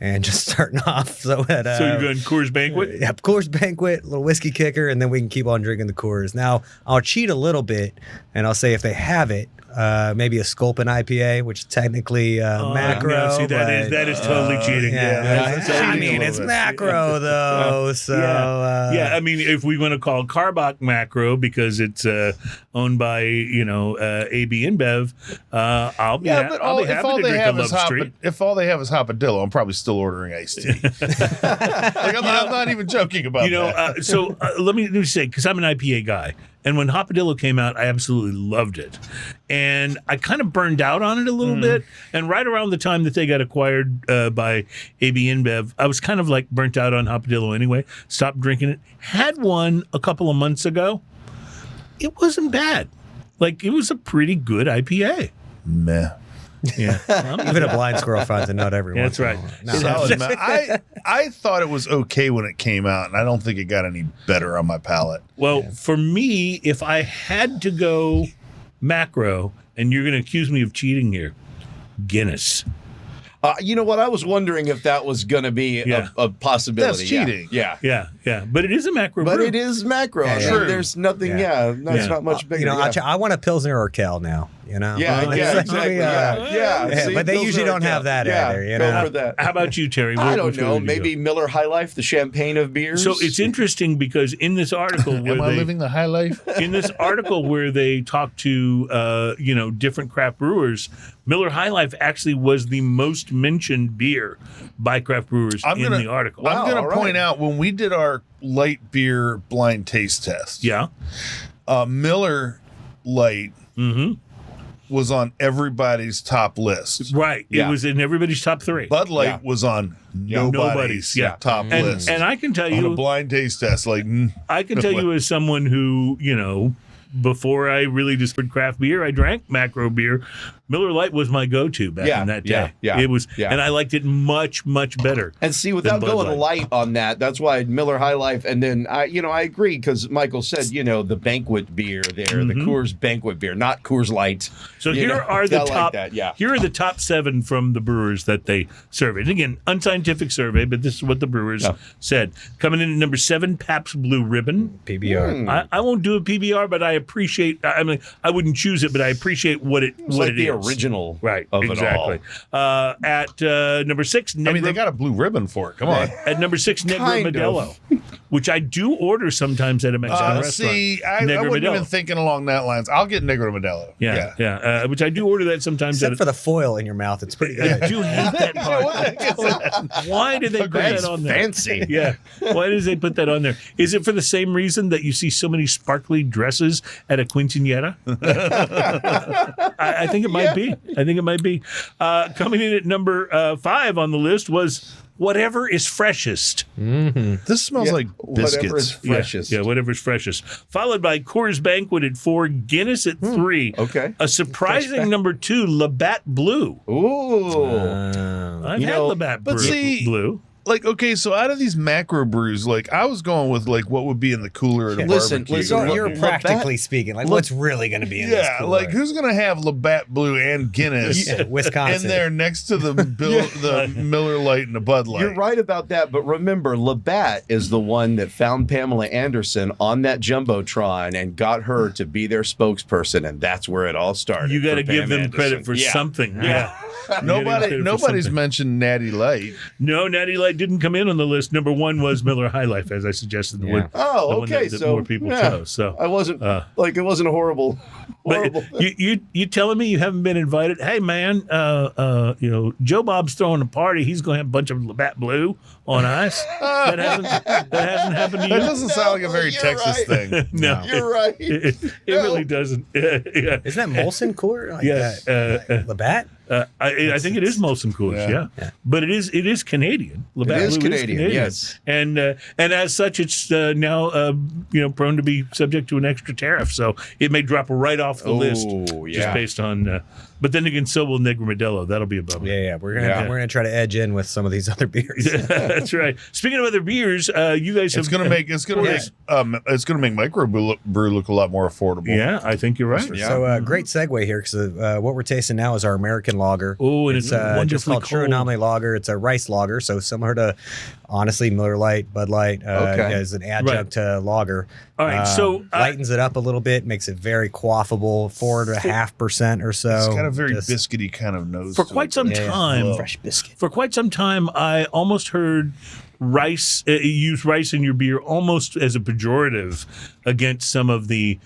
and just starting off. So you're going Coors Banquet? Yeah, Coors Banquet, a little whiskey kicker, and then we can keep on drinking the Coors. Now I'll cheat a little bit, and I'll say if they have it, maybe a Sculpin IPA, which is technically macro. No, see, that but, is totally cheating. that's I cheating mean, a it's little bit. macro though, so I mean, if we want to call Carbach macro because it's owned by AB InBev, I'll be happy to drink a Love Street. If all they have is Hopadillo, I'm probably still ordering iced tea. I'm not even joking about that. So let me say, because I'm an IPA guy, and when Hopadillo came out, I absolutely loved it. And I kind of burned out on it a little bit. And right around the time that they got acquired by AB InBev, I was kind of burnt out on Hopadillo anyway. Stopped drinking it. Had one a couple of months ago. It wasn't bad. It was a pretty good IPA. Meh. Yeah. even a blind squirrel finds a nut every once That's in a right. while. No. Solid, man. I thought it was okay when it came out, and I don't think it got any better on my palate. Well, for me, if I had to go macro, and you're going to accuse me of cheating here, Guinness. You know what? I was wondering if that was going to be a possibility. That's cheating. Yeah. Yeah. But it is a macro But brew. it is macro. Yeah, I mean, true. there's nothing. Yeah. It's not much bigger. I want a Pilsner or Kel now. Yeah, It's exactly. Yeah, See, but they those usually are- don't have that either. Go for that. How about you, Terry? I don't Which way know. would you Maybe Miller High Life, the champagne of beers. go? So it's interesting because in this article where Am I living the high life? in this article where they talk to different craft brewers, Miller High Life actually was the most mentioned beer by craft brewers in the article. I'm going all to right. point out when we did our light beer blind taste test. Yeah. Miller Light was on everybody's top list. Right. Yeah. It was in everybody's top 3. Bud Light Yeah. was on nobody's Yeah. top list. And I can tell on a you, blind taste test, I can tell you as someone who, before I really discovered craft beer, I drank macro beer. Miller Lite was my go-to back in that day. Yeah. It was, Yeah. and I liked it much, much better. And see, without Bud going Light. light on that, that's why Miller High Life. And then I agree because Michael said, the banquet beer there, the Coors Banquet beer, not Coors Light. So here are the I top. like that, yeah. Here are the top 7 from the brewers that they surveyed. And again, unscientific survey, but this is what the brewers said. Coming in at number 7, Pabst Blue Ribbon. PBR. I won't do a PBR, but I appreciate. I mean, I wouldn't choose it, but I appreciate what it It's what like it the is. original, Right, Of exactly. It all. At number 6, Negra, they got a blue ribbon for it. Come on. at number 6, Negra Kind of. Modelo. which I do order sometimes at a Mexican restaurant. See, I Negro wasn't Modelo. even thinking along that lines. I'll get Negro Modelo. Yeah. Which I do order that sometimes. Except for the foil in your mouth, it's pretty I good. do hate that part. Why did they put that on there? Fancy. Yeah. Why does they put that on there? Is it for the same reason that you see so many sparkly dresses at a quinceañera? I think it might be. I think it might be. Coming in at number 5 on the list was Whatever is Freshest. This smells like Whatever is biscuits. freshest. Yeah, whatever's freshest. Followed by Coors Banquet at 4, Guinness at 3. Okay. A surprising number 2, Labatt Blue. Ooh. I've You had know, Labatt but see- Blue. Like, okay, so out of these macro brews, like I was going with like what would be in the cooler at a Listen, barbecue. listen, So you're Labatt- practically speaking, like what's really going to be in this yeah, cooler? like who's gonna have Labatt Blue and Guinness Yeah, Wisconsin. in there next to the the Miller Lite and the Bud Light? You're right about that, but remember, Labatt is the one that found Pamela Anderson on that Jumbotron and got her to be their spokesperson, and that's where it all started. You got to for give Pam them Anderson. credit for Yeah. something. Yeah. Nobody's mentioned Natty Light. No, Natty Light didn't come in on the list. Number 1 was Miller High Life, as I suggested. The one, Oh, the one okay. that So more people yeah, chose. So I wasn't it wasn't a horrible. But you telling me you haven't been invited? Hey man, Joe Bob's throwing a party. He's going to have a bunch of Labatt Blue on ice. That hasn't happened to you. That doesn't sound like a very you're Texas right. thing. No, You're right. it really doesn't. Yeah. Isn't that Molson cooler? Like Yeah, that? Labatt? I think it is Molson Coolers, yeah. But it is Canadian. Labatt is Blue Canadian, yes. and as such, it's now prone to be subject to an extra tariff, so it may drop right off the list just yeah. based on. But then again, so will Negro Modelo. That'll be a bummer. Yeah. We're gonna try to edge in with some of these other beers. That's right. Speaking of other beers, you guys have It's gonna make micro brew look a lot more affordable. Yeah, I think you're right. Yeah. So great segue here because what we're tasting now is our American lager. Oh, and it's just wonderfully called True cold. Anomaly Lager. It's a rice lager, so similar to honestly Miller Lite, Bud Light as an adjunct to lager. All right, so lightens it up a little bit, makes it very quaffable, 4.5% or so. It's got a very Just- biscuity kind of nose. for to quite it. some Yeah, time, fresh biscuit. For quite some time, I almost heard rice use rice in your beer almost as a pejorative against some of the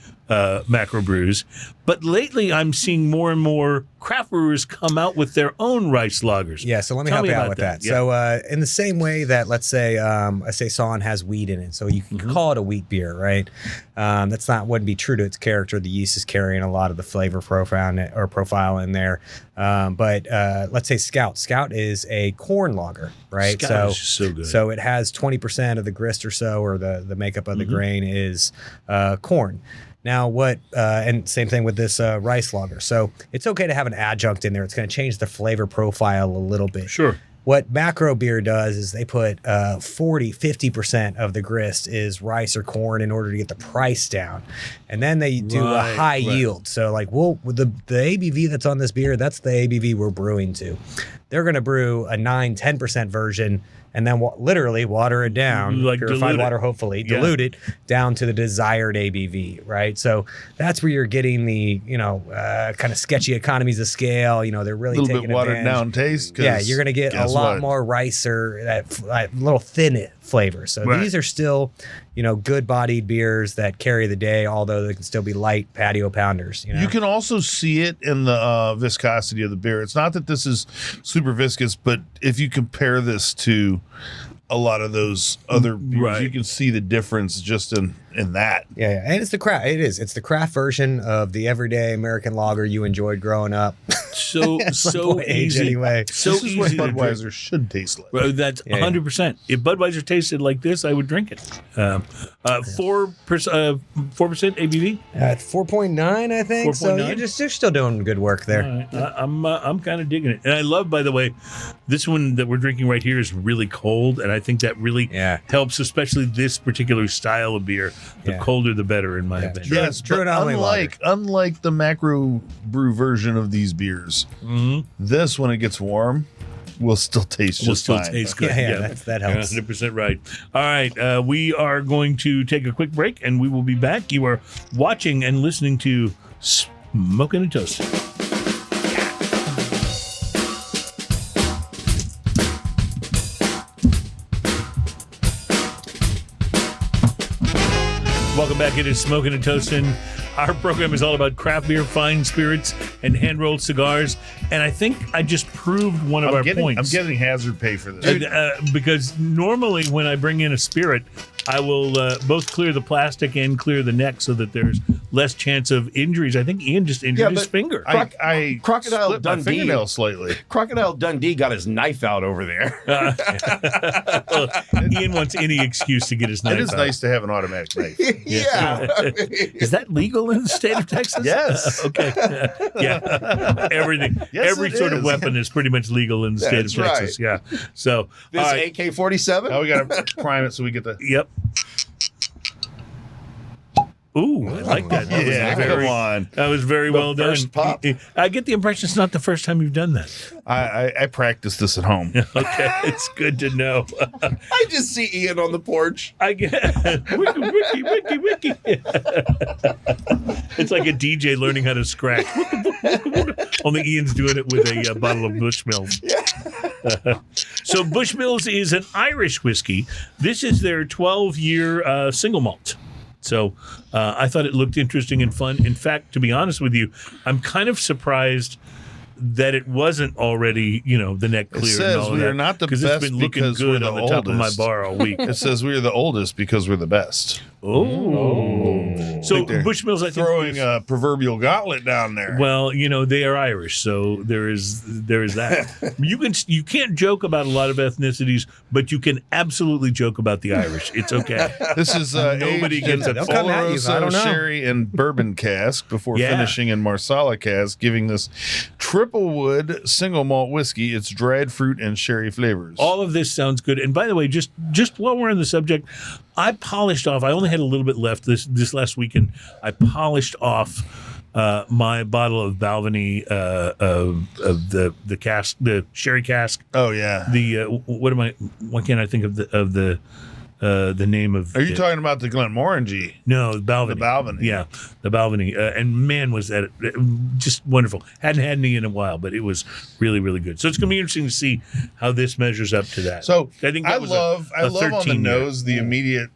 macro brews. But lately, I'm seeing more and more craft brewers come out with their own rice lagers. Yeah, so let me Tell help you out about with that. Yeah. So in the same way that, let's say, a saison has wheat in it, so you can call it a wheat beer, right? That's wouldn't be true to its character. The yeast is carrying a lot of the flavor profile in there. But let's say Scout. Scout is a corn lager, right? Scout is so good. So it has 20% of the grist or so, or the makeup of the grain is corn. Now, and same thing with this rice lager. So it's okay to have an adjunct in there. It's going to change the flavor profile a little bit. Sure. What macro beer does is they put 50% of the grist is rice or corn in order to get the price down. And then they do a high yield. So like the ABV that's on this beer, that's the ABV we're brewing to. They're going to brew a 9-10% version and then literally water it down, Like purified dilute it. water, hopefully, Yeah. dilute it down to the desired ABV, right? So that's where you're getting the, kind of sketchy economies of scale. They're really a little taking bit watered advantage. down taste. 'cause Yeah, you're going to get a guess lot what? more rice or that little thin flavor. So Right. these are still, good-bodied beers that carry the day, although they can still be light patio pounders. You can also see it in the viscosity of the beer. It's not that this is super viscous, but if you compare this to a lot of those other beers, Right. you can see the difference just in that. Yeah, and it's the craft. It is. It's the craft version of the everyday American lager you enjoyed growing up. So point age easy. anyway. So This is what easy to drink. Budweiser should taste like. Well, that's Yeah. 100%. If Budweiser tasted like this, I would drink it. 4% ABV. At 4.9, I think. So 4.9? you're still doing good work there. All right. I'm kind of digging it, and I love, by the way, this one that we're drinking right here is really cold, and I think that really helps, especially this particular style of beer. The Yeah. colder, the better, in my opinion. Yes, True but Anomaly unlike the macro brew version of these beers, this, when it gets warm, will still taste Will just still fine. taste good. Yeah, that helps. 100% right. All right, we are going to take a quick break, and we will be back. You are watching and listening to Smoking and Toasting. Welcome back. It is Smoking and Toasting. Our program is all about craft beer, fine spirits, and hand-rolled cigars. And I think I just proved one of our points. I'm getting hazard pay for this. Dude, because normally when I bring in a spirit, I will both clear the plastic and clear the neck so that there's less chance of injuries. I think Ian just injured his finger. I Crocodile split my Dundee. fingernail slightly. Crocodile Dundee got his knife out over there. Well, Ian wants any excuse to get his knife It is out. nice to have an automatic knife. Yeah. Is that legal in the state of Texas? Yes. Okay. Yeah. Everything. Yes, every it sort of is. weapon is pretty much legal in the state of That's Texas. Yeah. So, This all right. AK-47? Now we got to prime it so we get the. Yep. Ooh, I like that. That was Yeah, very- come on. That was very well done. first pop. I get the impression it's not the first time you've done that. I practiced this at home. Okay, it's good to know. I just see Ian on the porch. I get wiki. It's like a DJ learning how to scratch. Only Ian's doing it with a bottle of Bushmills. So Bushmills is an Irish whiskey. This is their 12-year single malt. So I thought it looked interesting and fun. In fact, to be honest with you, I'm kind of surprised that it wasn't already, the neck clear. says and all we that, are not the because best it's been looking because we're good the on the top of my oldest. bar all week. It says we are the oldest because we're the best. Oh. So Think they're Bushmills, I think, Throwing a proverbial gauntlet down there. well, they are Irish, so there is that. You can't joke about a lot of ethnicities, but you can absolutely joke about the Irish. It's okay. This is Nobody aged gets in it. They'll come at you. I Oloroso, don't know. sherry, and bourbon cask before Yeah. finishing in Marsala cask, giving this triple wood single malt whiskey its dried fruit and sherry flavors. All of this sounds good. And by the way, just while we're on the subject, I polished off. I only had a little bit left this last weekend. I polished off my bottle of Balvenie of the cask, the sherry cask. Oh yeah. Why can't I think of the name of? Are you it? talking about the Glenmorangie? No, the Balvenie. The Balvenie. Yeah, the Balvenie. And man, was that just wonderful. Hadn't had any in a while, but it was really, really good. So it's going to be interesting to see how this measures up to that. So I think I that was love a on the 13 year. nose the immediate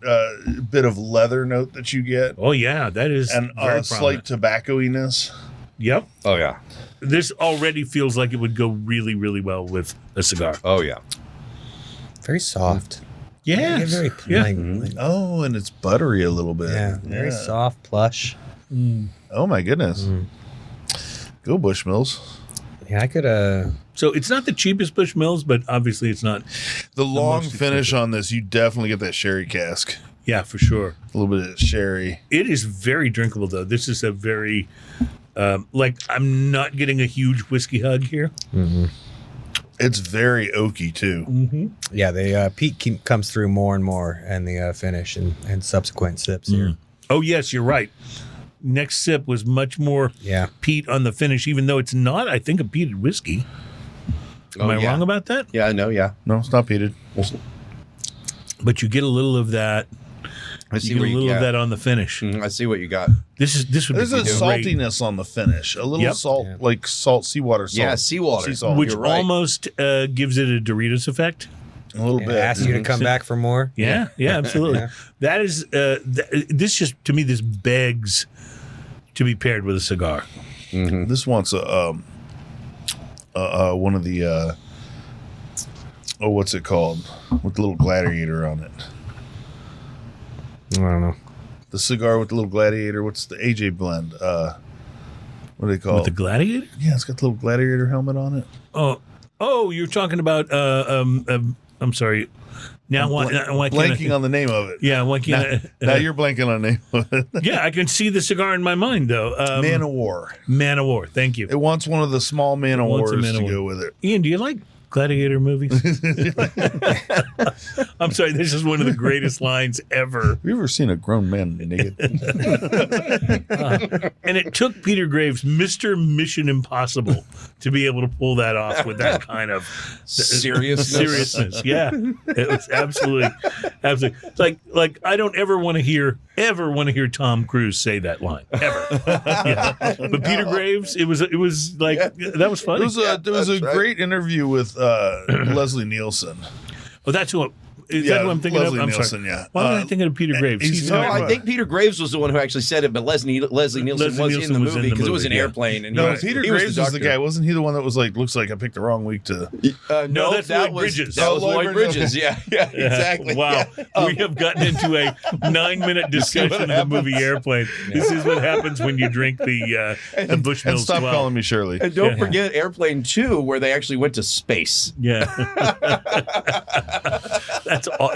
bit of leather note that you get, Oh, yeah, that is and very a slight prominent. tobacco-iness. Yep. Oh, yeah. This already feels like it would go really, really well with a cigar. Oh, yeah. Very soft. Yeah. Very Yeah. like, Oh, and it's buttery a little bit. yeah, very soft, plush. Oh my goodness. Go Bushmills. Yeah, I could So it's not the cheapest Bushmills, but obviously it's not. The long most finish expensive. on this, you definitely get that sherry cask. Yeah, for sure. A little bit of sherry. It is very drinkable, though. This is a very, I'm not getting a huge whiskey hug here. It's very oaky too. yeah, the peat comes through more and more in the finish and subsequent sips here. Oh, yes, you're right. Next sip was much more Yeah. peat on the finish, even though it's not, I think, a peated whiskey. Am I wrong about that? Yeah, I know, yeah. No, it's not peated. But you get a little of that. I see You get a what little you of got. that on the finish. I see what you got. This would There's be a great. saltiness on the finish. A little Yep. salt, Yeah. like seawater salt. Yeah, seawater. Sea salt. Which You're right. almost gives it a Doritos effect. a little Yeah, bit. ask you to come back for more. Yeah, absolutely. Yeah. That is this just to me this begs to be paired with a cigar. This wants a one of the what's it called? With the little gladiator on it. I don't know. The cigar with the little gladiator. What's the AJ blend? What do they call With the it? Gladiator? Yeah, it's got the little gladiator helmet on it. Oh, you're talking about I'm sorry. Now why can't I Blanking think- on the name of it. Yeah, why can't Now you're blanking on the name of it. Yeah, I can see the cigar in my mind though. Man of War. Man of War. Thank you. It wants one of the small Man of wants a Wars Man to of go War. with it. Ian, do you like gladiator movies? I'm sorry, this is one of the greatest lines ever. Have you ever seen a grown man naked? And it took Peter Graves, Mr. Mission Impossible, to be able to pull that off with that kind of seriousness. Yeah, it was absolutely. It's like I don't ever want to hear Tom Cruise say that line ever. Yeah. But Peter Graves, it was like that was funny. There was a that's right. great interview with Leslie Nielsen. Oh, that's who Is that what I'm thinking Leslie of? I'm Nielsen, sorry. yeah. Why am I thinking of Peter Graves? he's No, talking I about- think Peter Graves was the one who actually said it, but Leslie Nielsen was in the movie because it was an yeah. airplane. And No, he Peter he Graves was the doctor. guy. Wasn't he the one that was like, looks like I picked the wrong week to... No, that's that Lloyd was Bridges. That was Oh, Lloyd Lloyd Bridges. Bridges. Yeah, exactly. Wow. Yeah. We have gotten into a 9-minute discussion of the movie Airplane. This is what happens when you drink the Bushmills And stop 12. calling me Shirley. And don't forget Airplane 2, where they actually went to space. Yeah.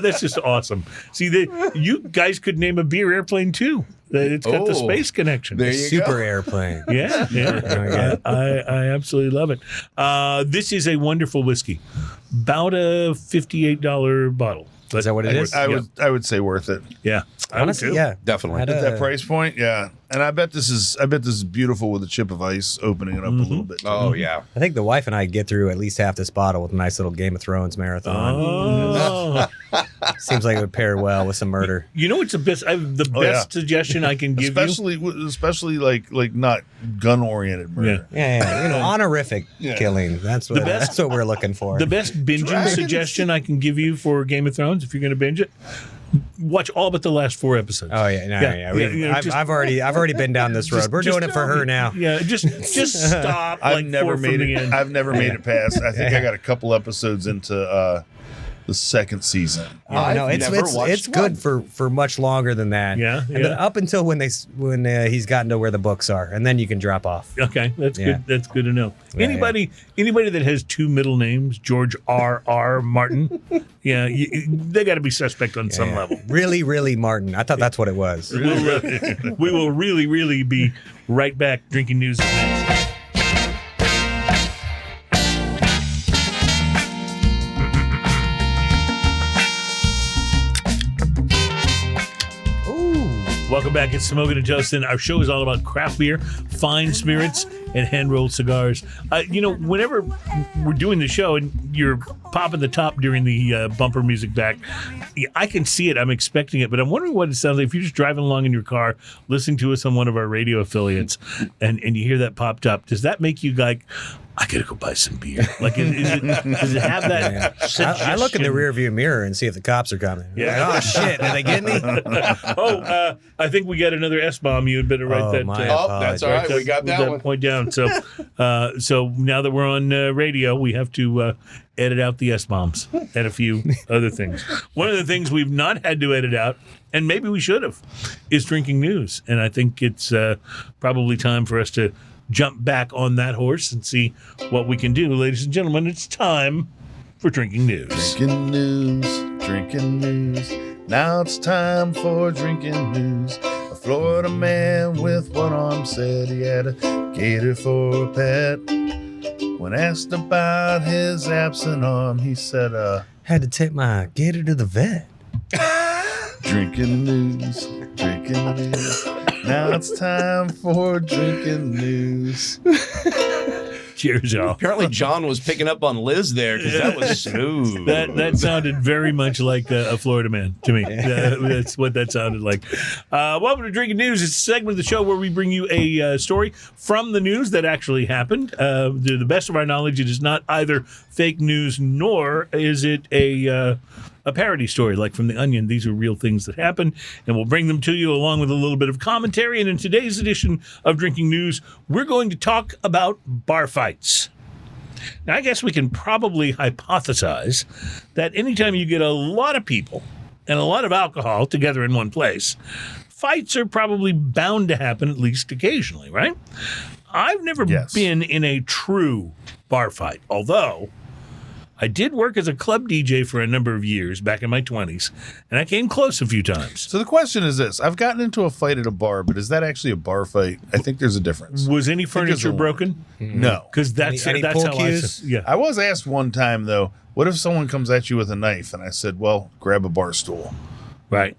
That's just awesome. See, you guys could name a beer Airplane too. It's got the Oh, space connection. there you Super go. airplane. Yeah, yeah. I absolutely love it. This is a wonderful whiskey. About a $58 bottle. Is that what it is? I would say worth it. Yeah. I would Honestly, too. yeah. Definitely. Had At a- that price point, yeah. And I bet this is beautiful with a chip of ice, opening it up a little bit. Oh, yeah. I think the wife and I get through at least half this bottle with a nice little Game of Thrones marathon. Oh. Seems like it would pair well with some murder. You know what's the best? The Oh, yeah. best suggestion I can give you. especially like not gun oriented murder. Yeah, you know, honorific Yeah. killing. That's what we're looking for. The best binging suggestion I can give you for Game of Thrones, if you're going to binge it, watch all but the last 4 episodes. Oh yeah, you know, I've already been down this road. We're doing it for her now. Yeah, just stop. I've like never 4 made from it. the end. I've never made it past. I think I got a couple episodes into the second season. No, I've never watched it's good for much longer than that. Yeah, and then up until when he's gotten to where the books are, and then you can drop off. Okay, that's Yeah. good. That's good to know. Yeah, Anybody that has 2 middle names, George R.R. Martin, yeah, they got to be suspect on some Yeah. level. Really, really, Martin. I thought that's what it was. We will really, really be right back. Drinking news is next. Welcome back. It's Smoking and Toasting. Our show is all about craft beer, fine spirits, and hand-rolled cigars. Whenever we're doing the show and you're popping the top during the bumper music back, I can see it. I'm expecting it, but I'm wondering what it sounds like if you're just driving along in your car, listening to us on one of our radio affiliates, and you hear that popped up. Does that make you like, I gotta go buy some beer? Like, does it have that? I look in the rearview mirror and see if the cops are coming. Yeah. Like, oh shit! Did they get me? I think we got another S-bomb. You had better write that. my Oh, that's all right. We got Put that one. point down. So, so now that we're on radio, we have to edit out the S-bombs and a few other things. One of the things we've not had to edit out, and maybe we should have, is drinking news. And I think it's probably time for us to jump back on that horse and see what we can do. Ladies and gentlemen, it's time for drinking news. Drinking news. Now it's time for drinking news. A Florida man with one arm said he had a gator for a pet. When asked about his absent arm, he said, Had to take my gator to the vet. drinking news. Now it's time for drinking news. Cheers, y'all. Apparently, John was picking up on Liz there because that was smooth. That sounded very much like a Florida man to me. That's what that sounded like. Welcome to Drinking News. It's a segment of the show where we bring you a story from the news that actually happened. To the best of our knowledge, it is not either fake news nor is it a parody story like from The Onion. These are real things that happen, and we'll bring them to you along with a little bit of commentary. And in today's edition of Drinking News, we're going to talk about bar fights. Now, I guess we can probably hypothesize that anytime you get a lot of people and a lot of alcohol together in one place, fights are probably bound to happen at least occasionally, right? I've never been in a true bar fight, although I did work as a club DJ for a number of years back in my 20s, and I came close a few times. So the question is this. I've gotten into a fight at a bar, but is that actually a bar fight? I think there's a difference. Was any I think there's furniture a line. broken? No. Because that's Any how pool I cues? yeah. I was asked one time, though, what if someone comes at you with a knife? And I said, well, grab a bar stool. Right.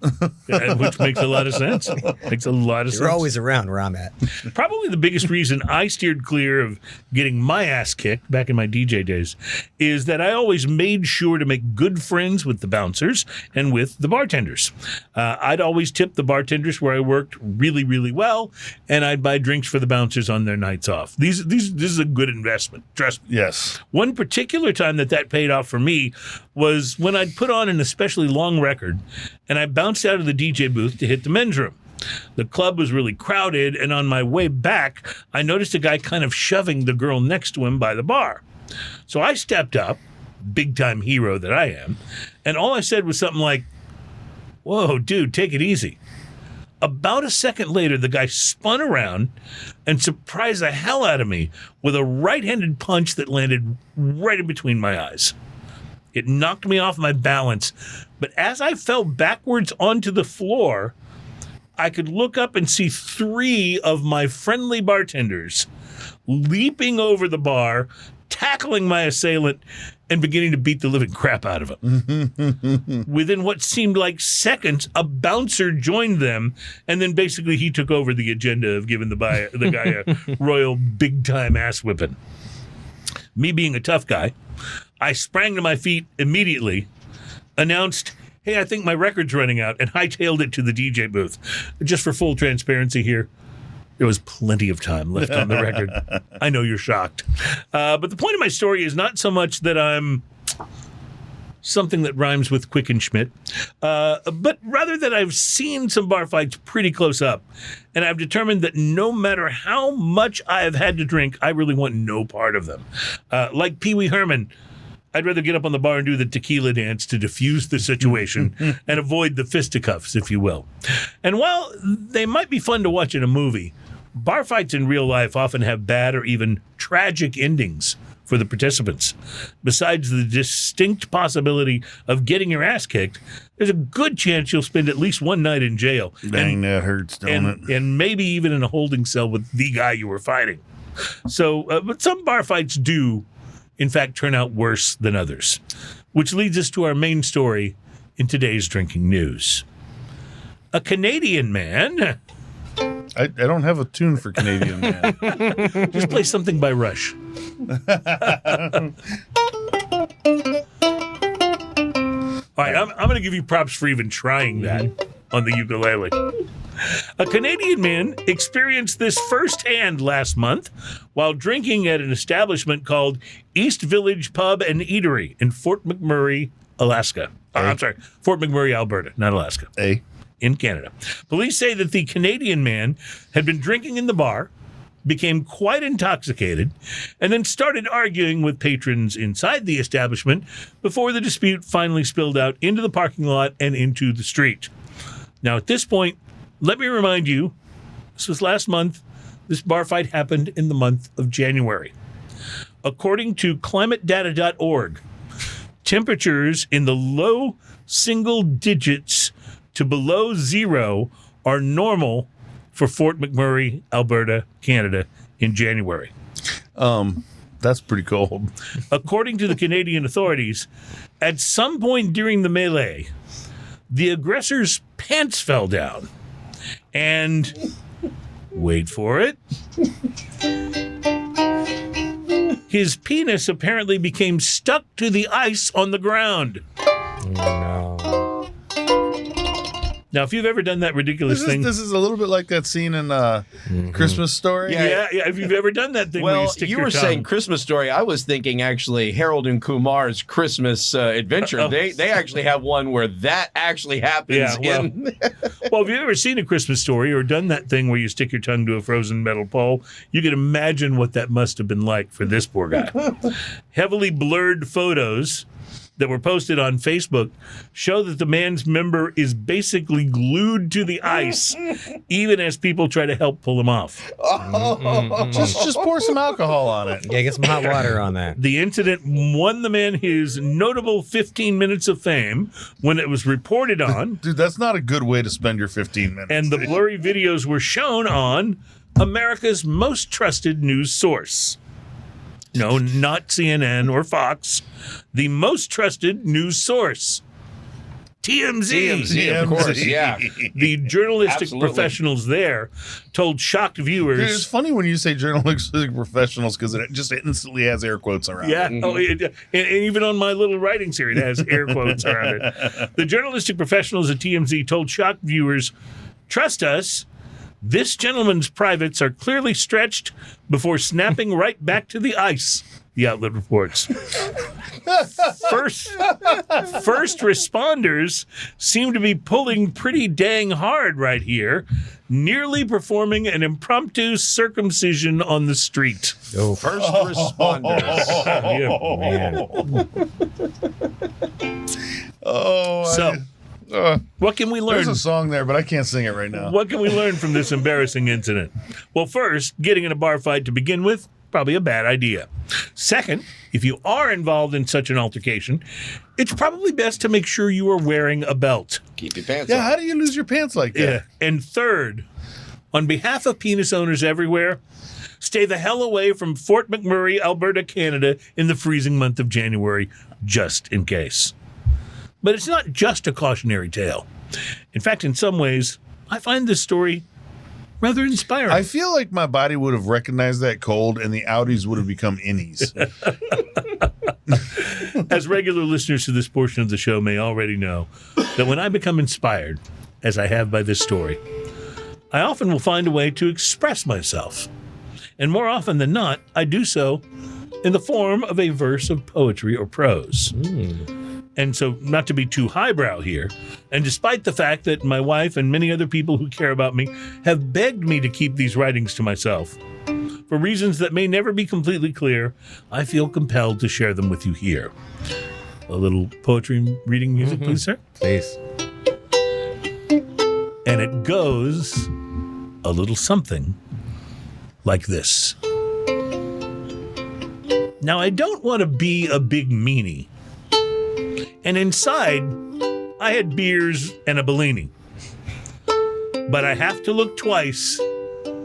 Which makes a lot of sense. Makes a lot of sense. You're always around where I'm at. Probably the biggest reason I steered clear of getting my ass kicked back in my DJ days is that I always made sure to make good friends with the bouncers and with the bartenders. I'd always tip the bartenders where I worked really, really well, and I'd buy drinks for the bouncers on their nights off. This is a good investment. Trust me. Yes. One particular time that paid off for me was when I'd put on an especially long record and I bounced out of the DJ booth to hit the men's room. The club was really crowded, and on my way back, I noticed a guy kind of shoving the girl next to him by the bar. So I stepped up, big-time hero that I am, and all I said was something like, "Whoa, dude, take it easy." About a second later, the guy spun around and surprised the hell out of me with a right-handed punch that landed right in between my eyes. It knocked me off my balance, but as I fell backwards onto the floor, I could look up and see 3 of my friendly bartenders leaping over the bar, tackling my assailant, and beginning to beat the living crap out of him. Within what seemed like seconds, a bouncer joined them, and then basically he took over the agenda of giving the guy a royal big-time ass whipping. Me being a tough guy, I sprang to my feet immediately, announced, "Hey, I think my record's running out," and hightailed it to the DJ booth. Just for full transparency here, there was plenty of time left on the record. I know you're shocked. But the point of my story is not so much that I'm something that rhymes with Quick and Schmidt, but rather that I've seen some bar fights pretty close up, and I've determined that no matter how much I have had to drink, I really want no part of them. Like Pee Wee Herman, I'd rather get up on the bar and do the tequila dance to diffuse the situation and avoid the fisticuffs, if you will. And while they might be fun to watch in a movie, bar fights in real life often have bad or even tragic endings for the participants. Besides the distinct possibility of getting your ass kicked, there's a good chance you'll spend at least one night in jail. Dang, that hurts, don't it? And maybe even in a holding cell with the guy you were fighting. So, but some bar fights do, in fact, turn out worse than others, which leads us to our main story in today's drinking news. A Canadian man... I don't have a tune for Canadian Man. Just play something by Rush. All right, I'm going to give you props for even trying that on the ukulele. A Canadian man experienced this firsthand last month while drinking at an establishment called East Village Pub and Eatery in Fort McMurray, Alaska. Fort McMurray, Alberta, not Alaska. In Canada. Police say that the Canadian man had been drinking in the bar, became quite intoxicated, and then started arguing with patrons inside the establishment before the dispute finally spilled out into the parking lot and into the street. Now, at this point, let me remind you, this was last month. This bar fight happened in the month of January. According to climatedata.org, temperatures in the low single digits to below 0 are normal for Fort McMurray, Alberta, Canada in January. That's pretty cold. According to the Canadian authorities, at some point during the melee, the aggressor's pants fell down. And, wait for it, his penis apparently became stuck to the ice on the ground. No. Now, if you've ever done that ridiculous thing... This is a little bit like that scene in Christmas Story. Yeah. If you've ever done that thing where you stick you your were tongue... saying Christmas Story. I was thinking actually Harold and Kumar's Christmas Adventure. They actually have one where that actually happens. Well, if you've ever seen A Christmas Story or done that thing where you stick your tongue to a frozen metal pole, you can imagine what that must have been like for this poor guy. Heavily blurred photos that were posted on Facebook show that the man's member is basically glued to the ice, even as people try to help pull him off. Just pour some alcohol on it. Yeah, get some hot water on that. The incident won the man his notable 15 minutes of fame when it was reported on. Dude, that's not a good way to spend your 15 minutes. And the blurry videos were shown on America's most trusted news source. No, not CNN or Fox. The most trusted news source. TMZ. Of course, yeah. The journalistic Absolutely. professionals there told shocked viewers. Dude, it's funny when you say journalistic professionals because it just instantly has air quotes around Yeah. it. Oh, and even on my little writings here, it has air quotes around it. The journalistic professionals at TMZ told shocked viewers, "Trust us, this gentleman's privates are clearly stretched before snapping right back to the ice," the outlet reports. First responders seem to be pulling pretty dang hard right here, nearly performing an impromptu circumcision on the street. Oh, First responders. Oh, So, what can we learn? there's a song there, but I can't sing it right now. What can we learn from this embarrassing incident? Well, first, getting in a bar fight to begin with, probably a bad idea. Second, if you are involved in such an altercation, it's probably best to make sure you are wearing a belt. Keep your pants Yeah, on. how do you lose your pants like that? Yeah. And third, on behalf of penis owners everywhere, stay the hell away from Fort McMurray, Alberta, Canada in the freezing month of January, just in case. But it's not just a cautionary tale. In fact, in some ways, I find this story rather inspiring. I feel like my body would have recognized that cold and the outies would have become innies. As regular listeners to this portion of the show may already know, that when I become inspired, as I have by this story, I often will find a way to express myself. And more often than not, I do so in the form of a verse of poetry or prose. And so, not to be too highbrow here, and despite the fact that my wife and many other people who care about me have begged me to keep these writings to myself, for reasons that may never be completely clear, I feel compelled to share them with you here. A little poetry reading music, please, sir? please. And it goes a little something like this. Now, I don't want to be a big meanie. And inside, I had beers and a Bellini. But I have to look twice,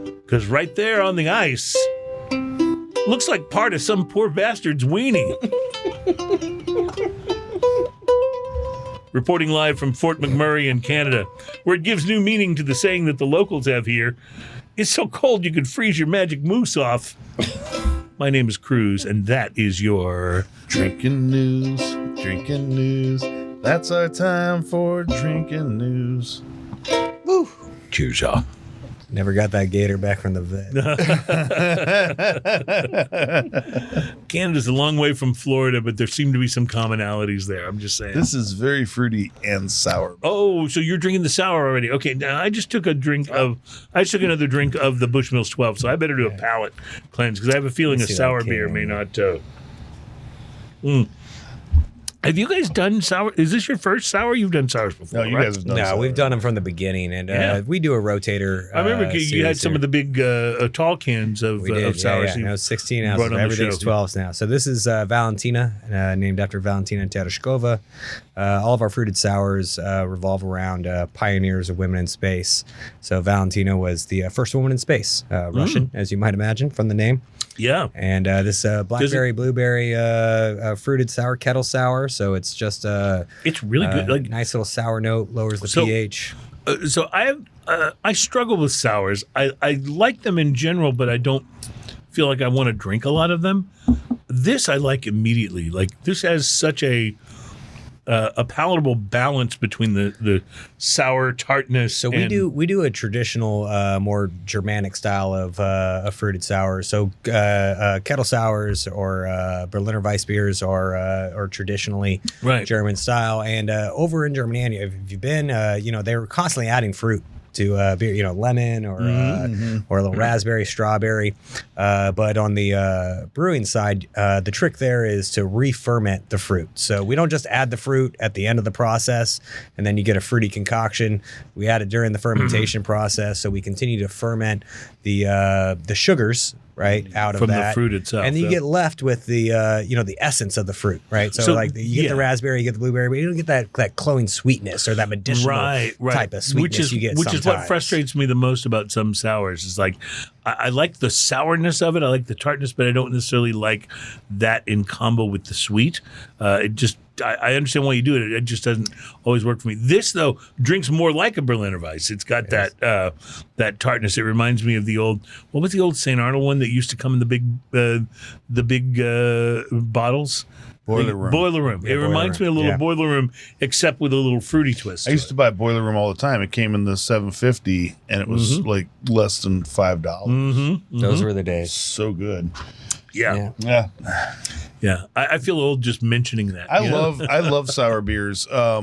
because right there on the ice, looks like part of some poor bastard's weenie. Reporting live from Fort McMurray in Canada, where it gives new meaning to the saying that the locals have here, "It's so cold you could freeze your magic moose off." My name is Cruz, and that is your... Drinking news, drinking news. That's our time for drinking news. Cheers, y'all. Never got that gator back from the vet. Canada's a long way from Florida, but there seem to be some commonalities there. I'm just saying. This is very fruity and sour. Oh, so you're drinking the sour already? Okay, now I just took another drink of the Bushmills 12, so I better do a palate cleanse because I have a feeling a see that sour beer can. may not. Have you guys done sour? Is this your first sour? You've done sours before, No, you right? guys have done No, sour. we've done them from the beginning, and Yeah. we do a rotator. I remember you had series some here. of the big tall cans of, We did, of sours. yeah. you No, 16 brought ounces. on the Everything's show. 12s now. So this is Valentina, named after Valentina Tereshkova. All of our fruited sours revolve around pioneers of women in space. So Valentina was the first woman in space, Russian, as you might imagine from the name. Yeah. And this blackberry, blueberry fruited sour, kettle sour. So it's just It's really good. Like nice little sour note, lowers the So- pH. so I struggle with sours. I like them in general, but I don't feel like I want to drink a lot of them. This I like immediately. Like this has such a palatable balance between the sour tartness. So and, we do a traditional, more Germanic style of fruited sours. So kettle sours or Berliner Weissbiers are traditionally Right. German style. And over in Germany, if you've been, they were constantly adding fruit to beer, lemon or a little raspberry, strawberry. But on the brewing side, the trick there is to re-ferment the fruit. So we don't just add the fruit at the end of the process and then you get a fruity concoction. We add it during the fermentation process. So we continue to ferment the sugars, right, out of From the that fruit itself, and then you yeah. get left with the the essence of the fruit, right? So, So, like you get yeah. the raspberry, you get the blueberry, but you don't get that cloying sweetness or that medicinal right. type of sweetness which is you get which is what sometimes. frustrates me the most about some sours. Is like I like the sourness of it, I like the tartness, but I don't necessarily like that in combo with the sweet. It just I understand why you do it. It just doesn't always work for me. This though drinks more like a Berliner Weiss. It's got that tartness. It reminds me of what was the old St. Arnold one that used to come in the big bottles. Boiler Room. Boiler Room. Yeah, it reminds me of a little Yeah. Boiler Room, except with a little fruity twist. I used to buy Boiler Room all the time. It came in the $7.50, and it was like less than $5. Those were the days. So good. Yeah. Yeah, I feel old just mentioning that. I love sour beers. Back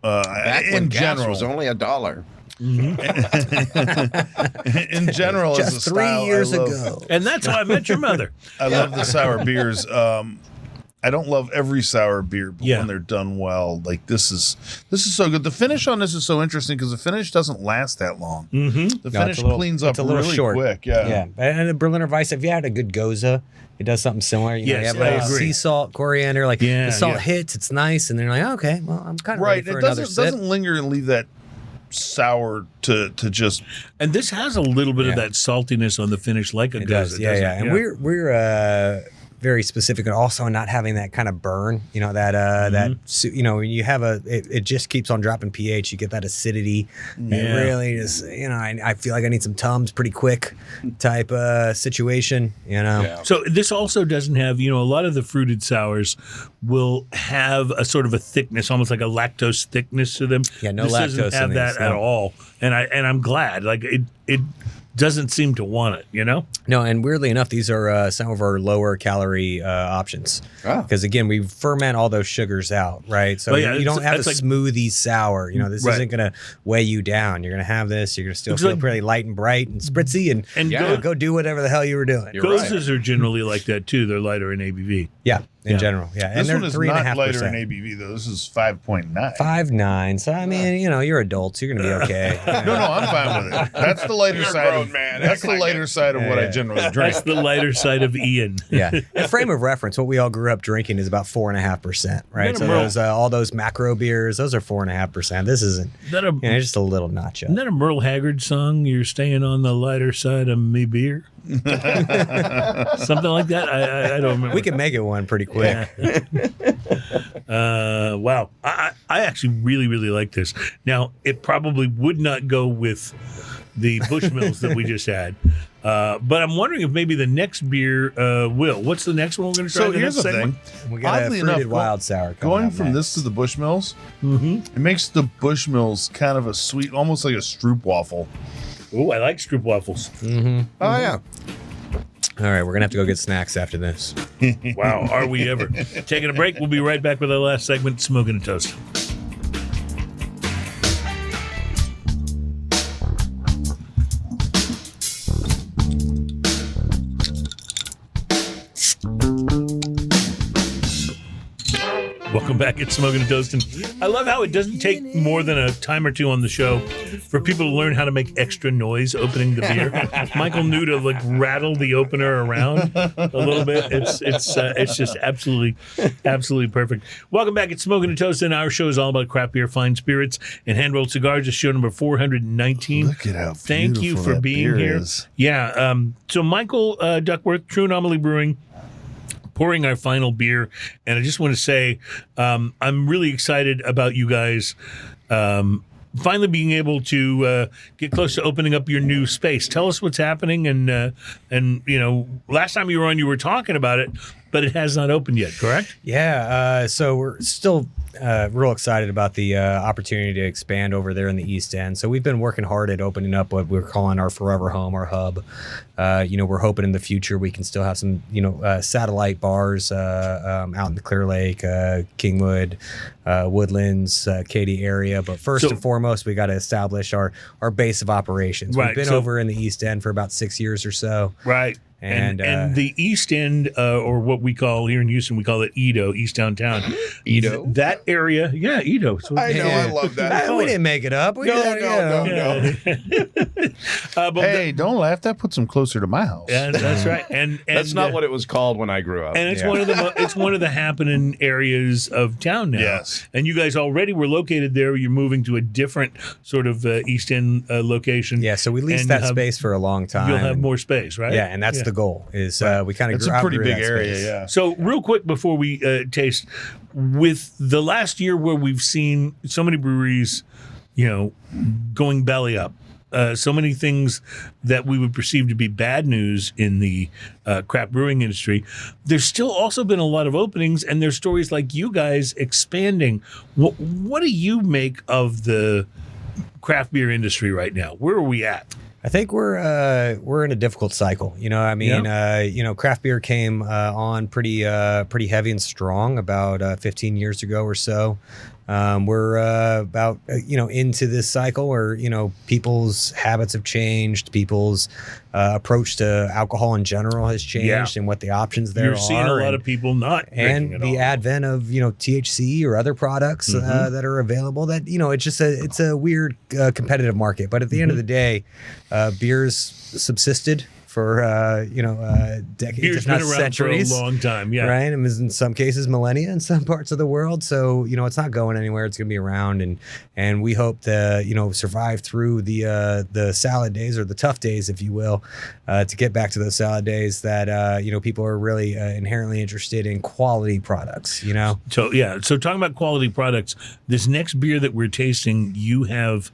when in gas general, was only $1. in general, as a Just 3 style, years I love, ago. And that's how I met your mother. I love the sour beers. I don't love every sour beer, but when they're done well, like this is so good. The finish on this is so interesting because the finish doesn't last that long. The finish cleans up really short. quick. Yeah, and the Berliner Weiss, if you had a good Goza, it does something similar. You Yes, have I like agree. sea salt, coriander, like Yeah, the salt yeah. hits, it's nice, and then you're like, okay, well, I'm kind of Right. ready for It another doesn't sip. linger and leave that sour to just And this has a little bit of that saltiness on the finish, like a It Goza. does, yeah. And we're very specific, and also not having that kind of burn. You know when you have it just keeps on dropping pH. You get that acidity. It really is. I feel like I need some Tums pretty quick, type situation. So this also doesn't have, a lot of the fruited sours will have a sort of a thickness, almost like a lactose thickness to them. Yeah, no this lactose doesn't have in that these, at no. all. And I'm glad. Like it doesn't seem to want it. No, and weirdly enough, these are some of our lower calorie options. Because again, we ferment all those sugars out, right? So you don't have a smoothie sour. This isn't going to weigh you down. You're going to have this. You're going to still feel pretty light and bright and spritzy, and go do whatever the hell you were doing. Gozas are generally like that too. They're lighter in ABV. Yeah, in general. Yeah, and this they're one is 3.5%. not lighter in ABV though. This is 5.9. 5.9. So I mean, you're adults. You're going to be okay. No, I'm fine with it. That's the lighter side. That's the lighter side of what I generally drink. That's the lighter side of Ian. Yeah. And frame of reference, what we all grew up drinking is about 4.5%, right? So those all those macro beers, those are 4.5%. This isn't. Just a little notch up. Isn't that a Merle Haggard song? You're staying on the lighter side of me beer. Something like that. I don't remember. We can make it one pretty quick. Wow. I actually really, really like this. Now, it probably would not go with the Bushmills that we just had. But I'm wondering if maybe the next beer will. What's the next one we're going to try? So here's the thing. We got Oddly a fruited enough, wild sour. Going from this to the Bushmills, it makes the Bushmills kind of a sweet, almost like a stroopwafel. Oh, I like stroop waffles. Oh, yeah. All right, we're going to have to go get snacks after this. Wow, are we ever? Taking a break. We'll be right back with our last segment, Smoking a Toast. Welcome back. It's Smoking and Toasting. I love how it doesn't take more than a time or two on the show for people to learn how to make extra noise opening the beer. Michael knew to rattle the opener around a little bit. It's just absolutely perfect. Welcome back. It's Smoking and Toasting. Our show is all about craft beer, fine spirits, and hand-rolled cigars. It's show number 419. Look at how Thank you beautiful for that being beer here. is. Yeah. So Michael Duckworth, True Anomaly Brewing, pouring our final beer, and I just want to say I'm really excited about you guys finally being able to get close to opening up your new space. Tell us what's happening, and last time you were on, you were talking about it, but it has not opened yet, correct? Yeah, so we're still real excited about the opportunity to expand over there in the East End. So we've been working hard at opening up what we're calling our forever home, our hub. We're hoping in the future we can still have some, satellite bars out in the Clear Lake, Kingwood, Woodlands, Katy area. But first and foremost, we got to establish our base of operations. Right. We've been over in the East End for about 6 years or so. Right. And the East End, or what we call here in Houston, we call it Edo, East Downtown. Edo? That area, yeah, Edo. I know, I love that. We didn't make it up. No. Hey, don't laugh. That puts them closer to my house. Yeah, that's right. And That's not what it was called when I grew up. And it's one of the happening areas of town now. Yes. And you guys already were located there. You're moving to a different sort of East End location. Yeah, so we leased that space for a long time. You'll have more space, right? Yeah, and that's the goal. Is we kind of It's a pretty big area, yeah. So real quick before we taste, with the last year where we've seen so many breweries, going belly up, so many things that we would perceive to be bad news in the craft brewing industry, there's still also been a lot of openings, and there's stories like you guys expanding. What do you make of the craft beer industry right now? Where are we at? I think we're in a difficult cycle. Craft beer came on pretty heavy and strong about 15 years ago or so. We're about into this cycle where people's habits have changed, people's approach to alcohol in general has changed, and what the options there are. You're seeing a lot of people not drinking and at the all. advent of THC or other products that are available. That it's a weird competitive market. But at the end of the day, beers subsisted for decades, Beer's if not been around centuries, for a long time, yeah. right? And in some cases, millennia in some parts of the world. So it's not going anywhere. It's going to be around, and we hope to survive through the salad days, or the tough days, if you will, to get back to those salad days that people are really inherently interested in quality products. So talking about quality products, this next beer that we're tasting, you have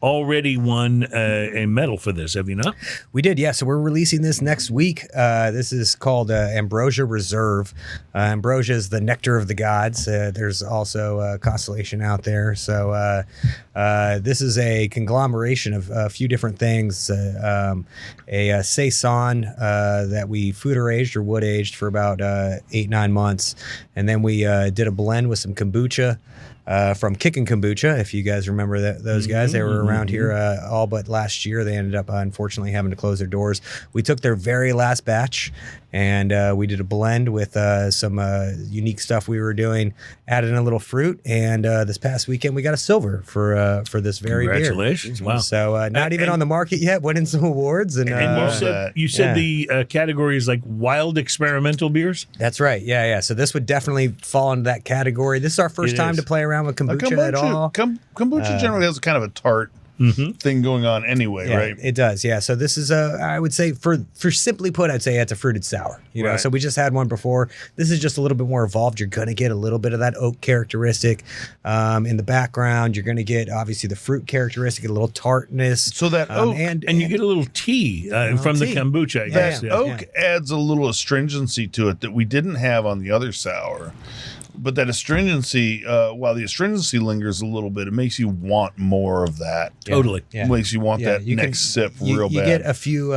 already won a medal for this, have you not? We did, yeah. So we're releasing this next week. This is called Ambrosia Reserve. Ambrosia is the nectar of the gods. There's also Constellation out there. So this is a conglomeration of a few different things. A saison that we foeder aged or wood aged for about 8-9 months. And then we did a blend with some kombucha. From Kickin' Kombucha, if you guys remember those guys. They were around here all but last year. They ended up, unfortunately, having to close their doors. We took their very last batch, and we did a blend with some unique stuff we were doing, added in a little fruit, and this past weekend we got a silver for this very beer. Congratulations. Wow. So not even on the market yet, went in some awards. And you said the category is like wild experimental beers? That's right. Yeah. So this would definitely fall into that category. This is our first time to play around with kombucha at all. Kombucha generally has kind of a tart thing going on anyway, right? It does, yeah. So this is I would say for simply put, I'd say it's a fruited sour. Right. So we just had one before. This is just a little bit more evolved. You're going to get a little bit of that oak characteristic in the background. You're going to get obviously the fruit characteristic, a little tartness. So that oak, and you get a little tea from the kombucha. I guess. That oak adds a little astringency to it that we didn't have on the other sour. But that astringency, while the astringency lingers a little bit, it makes you want more of that. Totally. It makes you want that next sip real bad. You get a few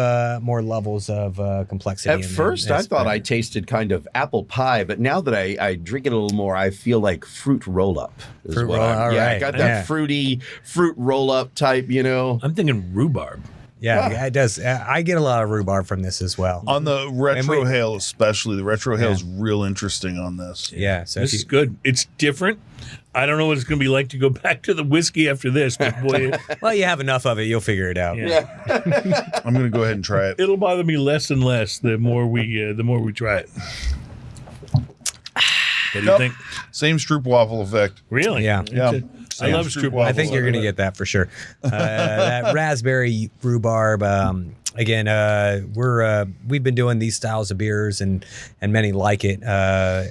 more levels of complexity. At first, I thought I tasted kind of apple pie, but now that I drink it a little more, I feel like fruit roll-up. I got that fruity fruit roll-up type, I'm thinking rhubarb. Yeah, it does. I get a lot of rhubarb from this as well. On the retrohale especially. The retrohale is real interesting on this. Yeah. So this is good. It's different. I don't know what it's going to be like to go back to the whiskey after this, but boy. Well, you have enough of it. You'll figure it out. Yeah. I'm going to go ahead and try it. It'll bother me less and less the more we try it. What do you think? Same stroopwafel effect. Really? Yeah. I love stroopwafel. I think you're going to get that for sure. That raspberry rhubarb. Again, we've been doing these styles of beers and many like it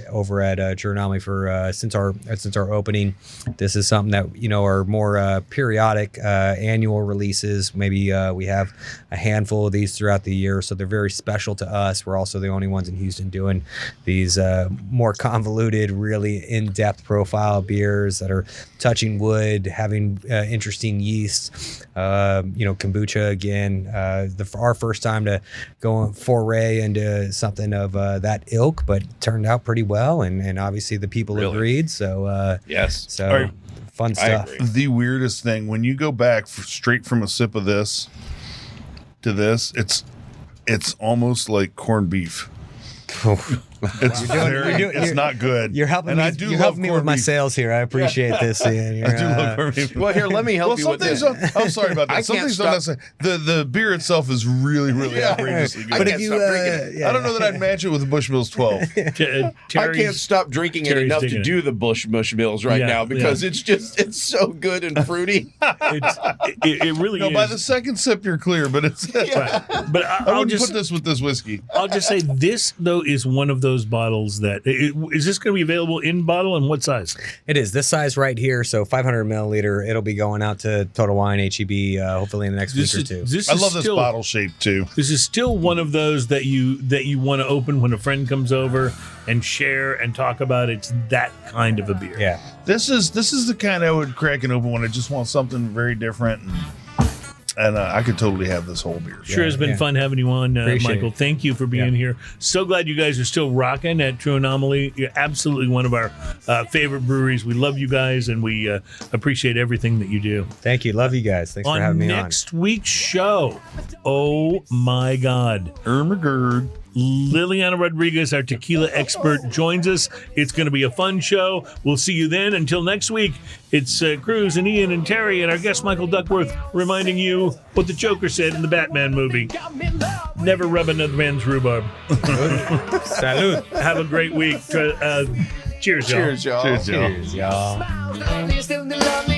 over at Anomaly for since our opening. This is something that are more periodic annual releases. Maybe we have a handful of these throughout the year, so they're very special to us. We're also the only ones in Houston doing these more convoluted, really in-depth profile beers that are touching wood, having interesting yeast. Kombucha again. Our first time to go foray into something of that ilk, but turned out pretty well, and obviously the people agreed. So yes, so fun stuff. The weirdest thing when you go back straight from a sip of this to this, it's almost like corned beef. It's not good. You're helping and me. I do You're love helping me with my corned beef. sales here. I appreciate this, Ian. I do love corned beef. Well, here, let me help you with this. I'm sorry about that. I Some can't things don't necessarily. The beer itself is really, really outrageously good. But I if can't you, stop drinking it. I don't know that I'd match it with the Bushmills 12. I can't stop drinking it Terry's enough digging to it. do the Bushmills right now because it's so good and fruity. It really No, is. by the second sip, you're clear, but it's. Right. But I I'll wouldn't just put this with this whiskey. I'll just say this though is one of those bottles that is this going to be available in bottle and what size? It is this size right here, so 500 milliliter. It'll be going out to Total Wine, HEB, hopefully in the next week or two. I love this bottle shape too. This is still one of those that you want to open when a friend comes over and share and talk about. It's that kind of a beer. Yeah. This is the kind I would crack and open when I just want something very different, and I could totally have this whole beer. Sure has been fun having you on, Michael. it. Thank you for being here. So glad you guys are still rocking at True Anomaly. You're absolutely one of our favorite breweries. We love you guys, and we appreciate everything that you do. Thank you. Love you guys. Thanks for having me on. Next week's show, oh my God, Ermagerd. Liliana Rodriguez, our tequila expert, joins us. It's going to be a fun show. We'll see you then. Until next week, it's Cruz and Ian and Terry and our guest Michael Duckworth reminding you what the Joker said in the Batman movie. Never rub another man's rhubarb. Salud. Have a great week. Cheers, y'all. Cheers, y'all. Cheers, y'all. Cheers, y'all. You're still in the lovely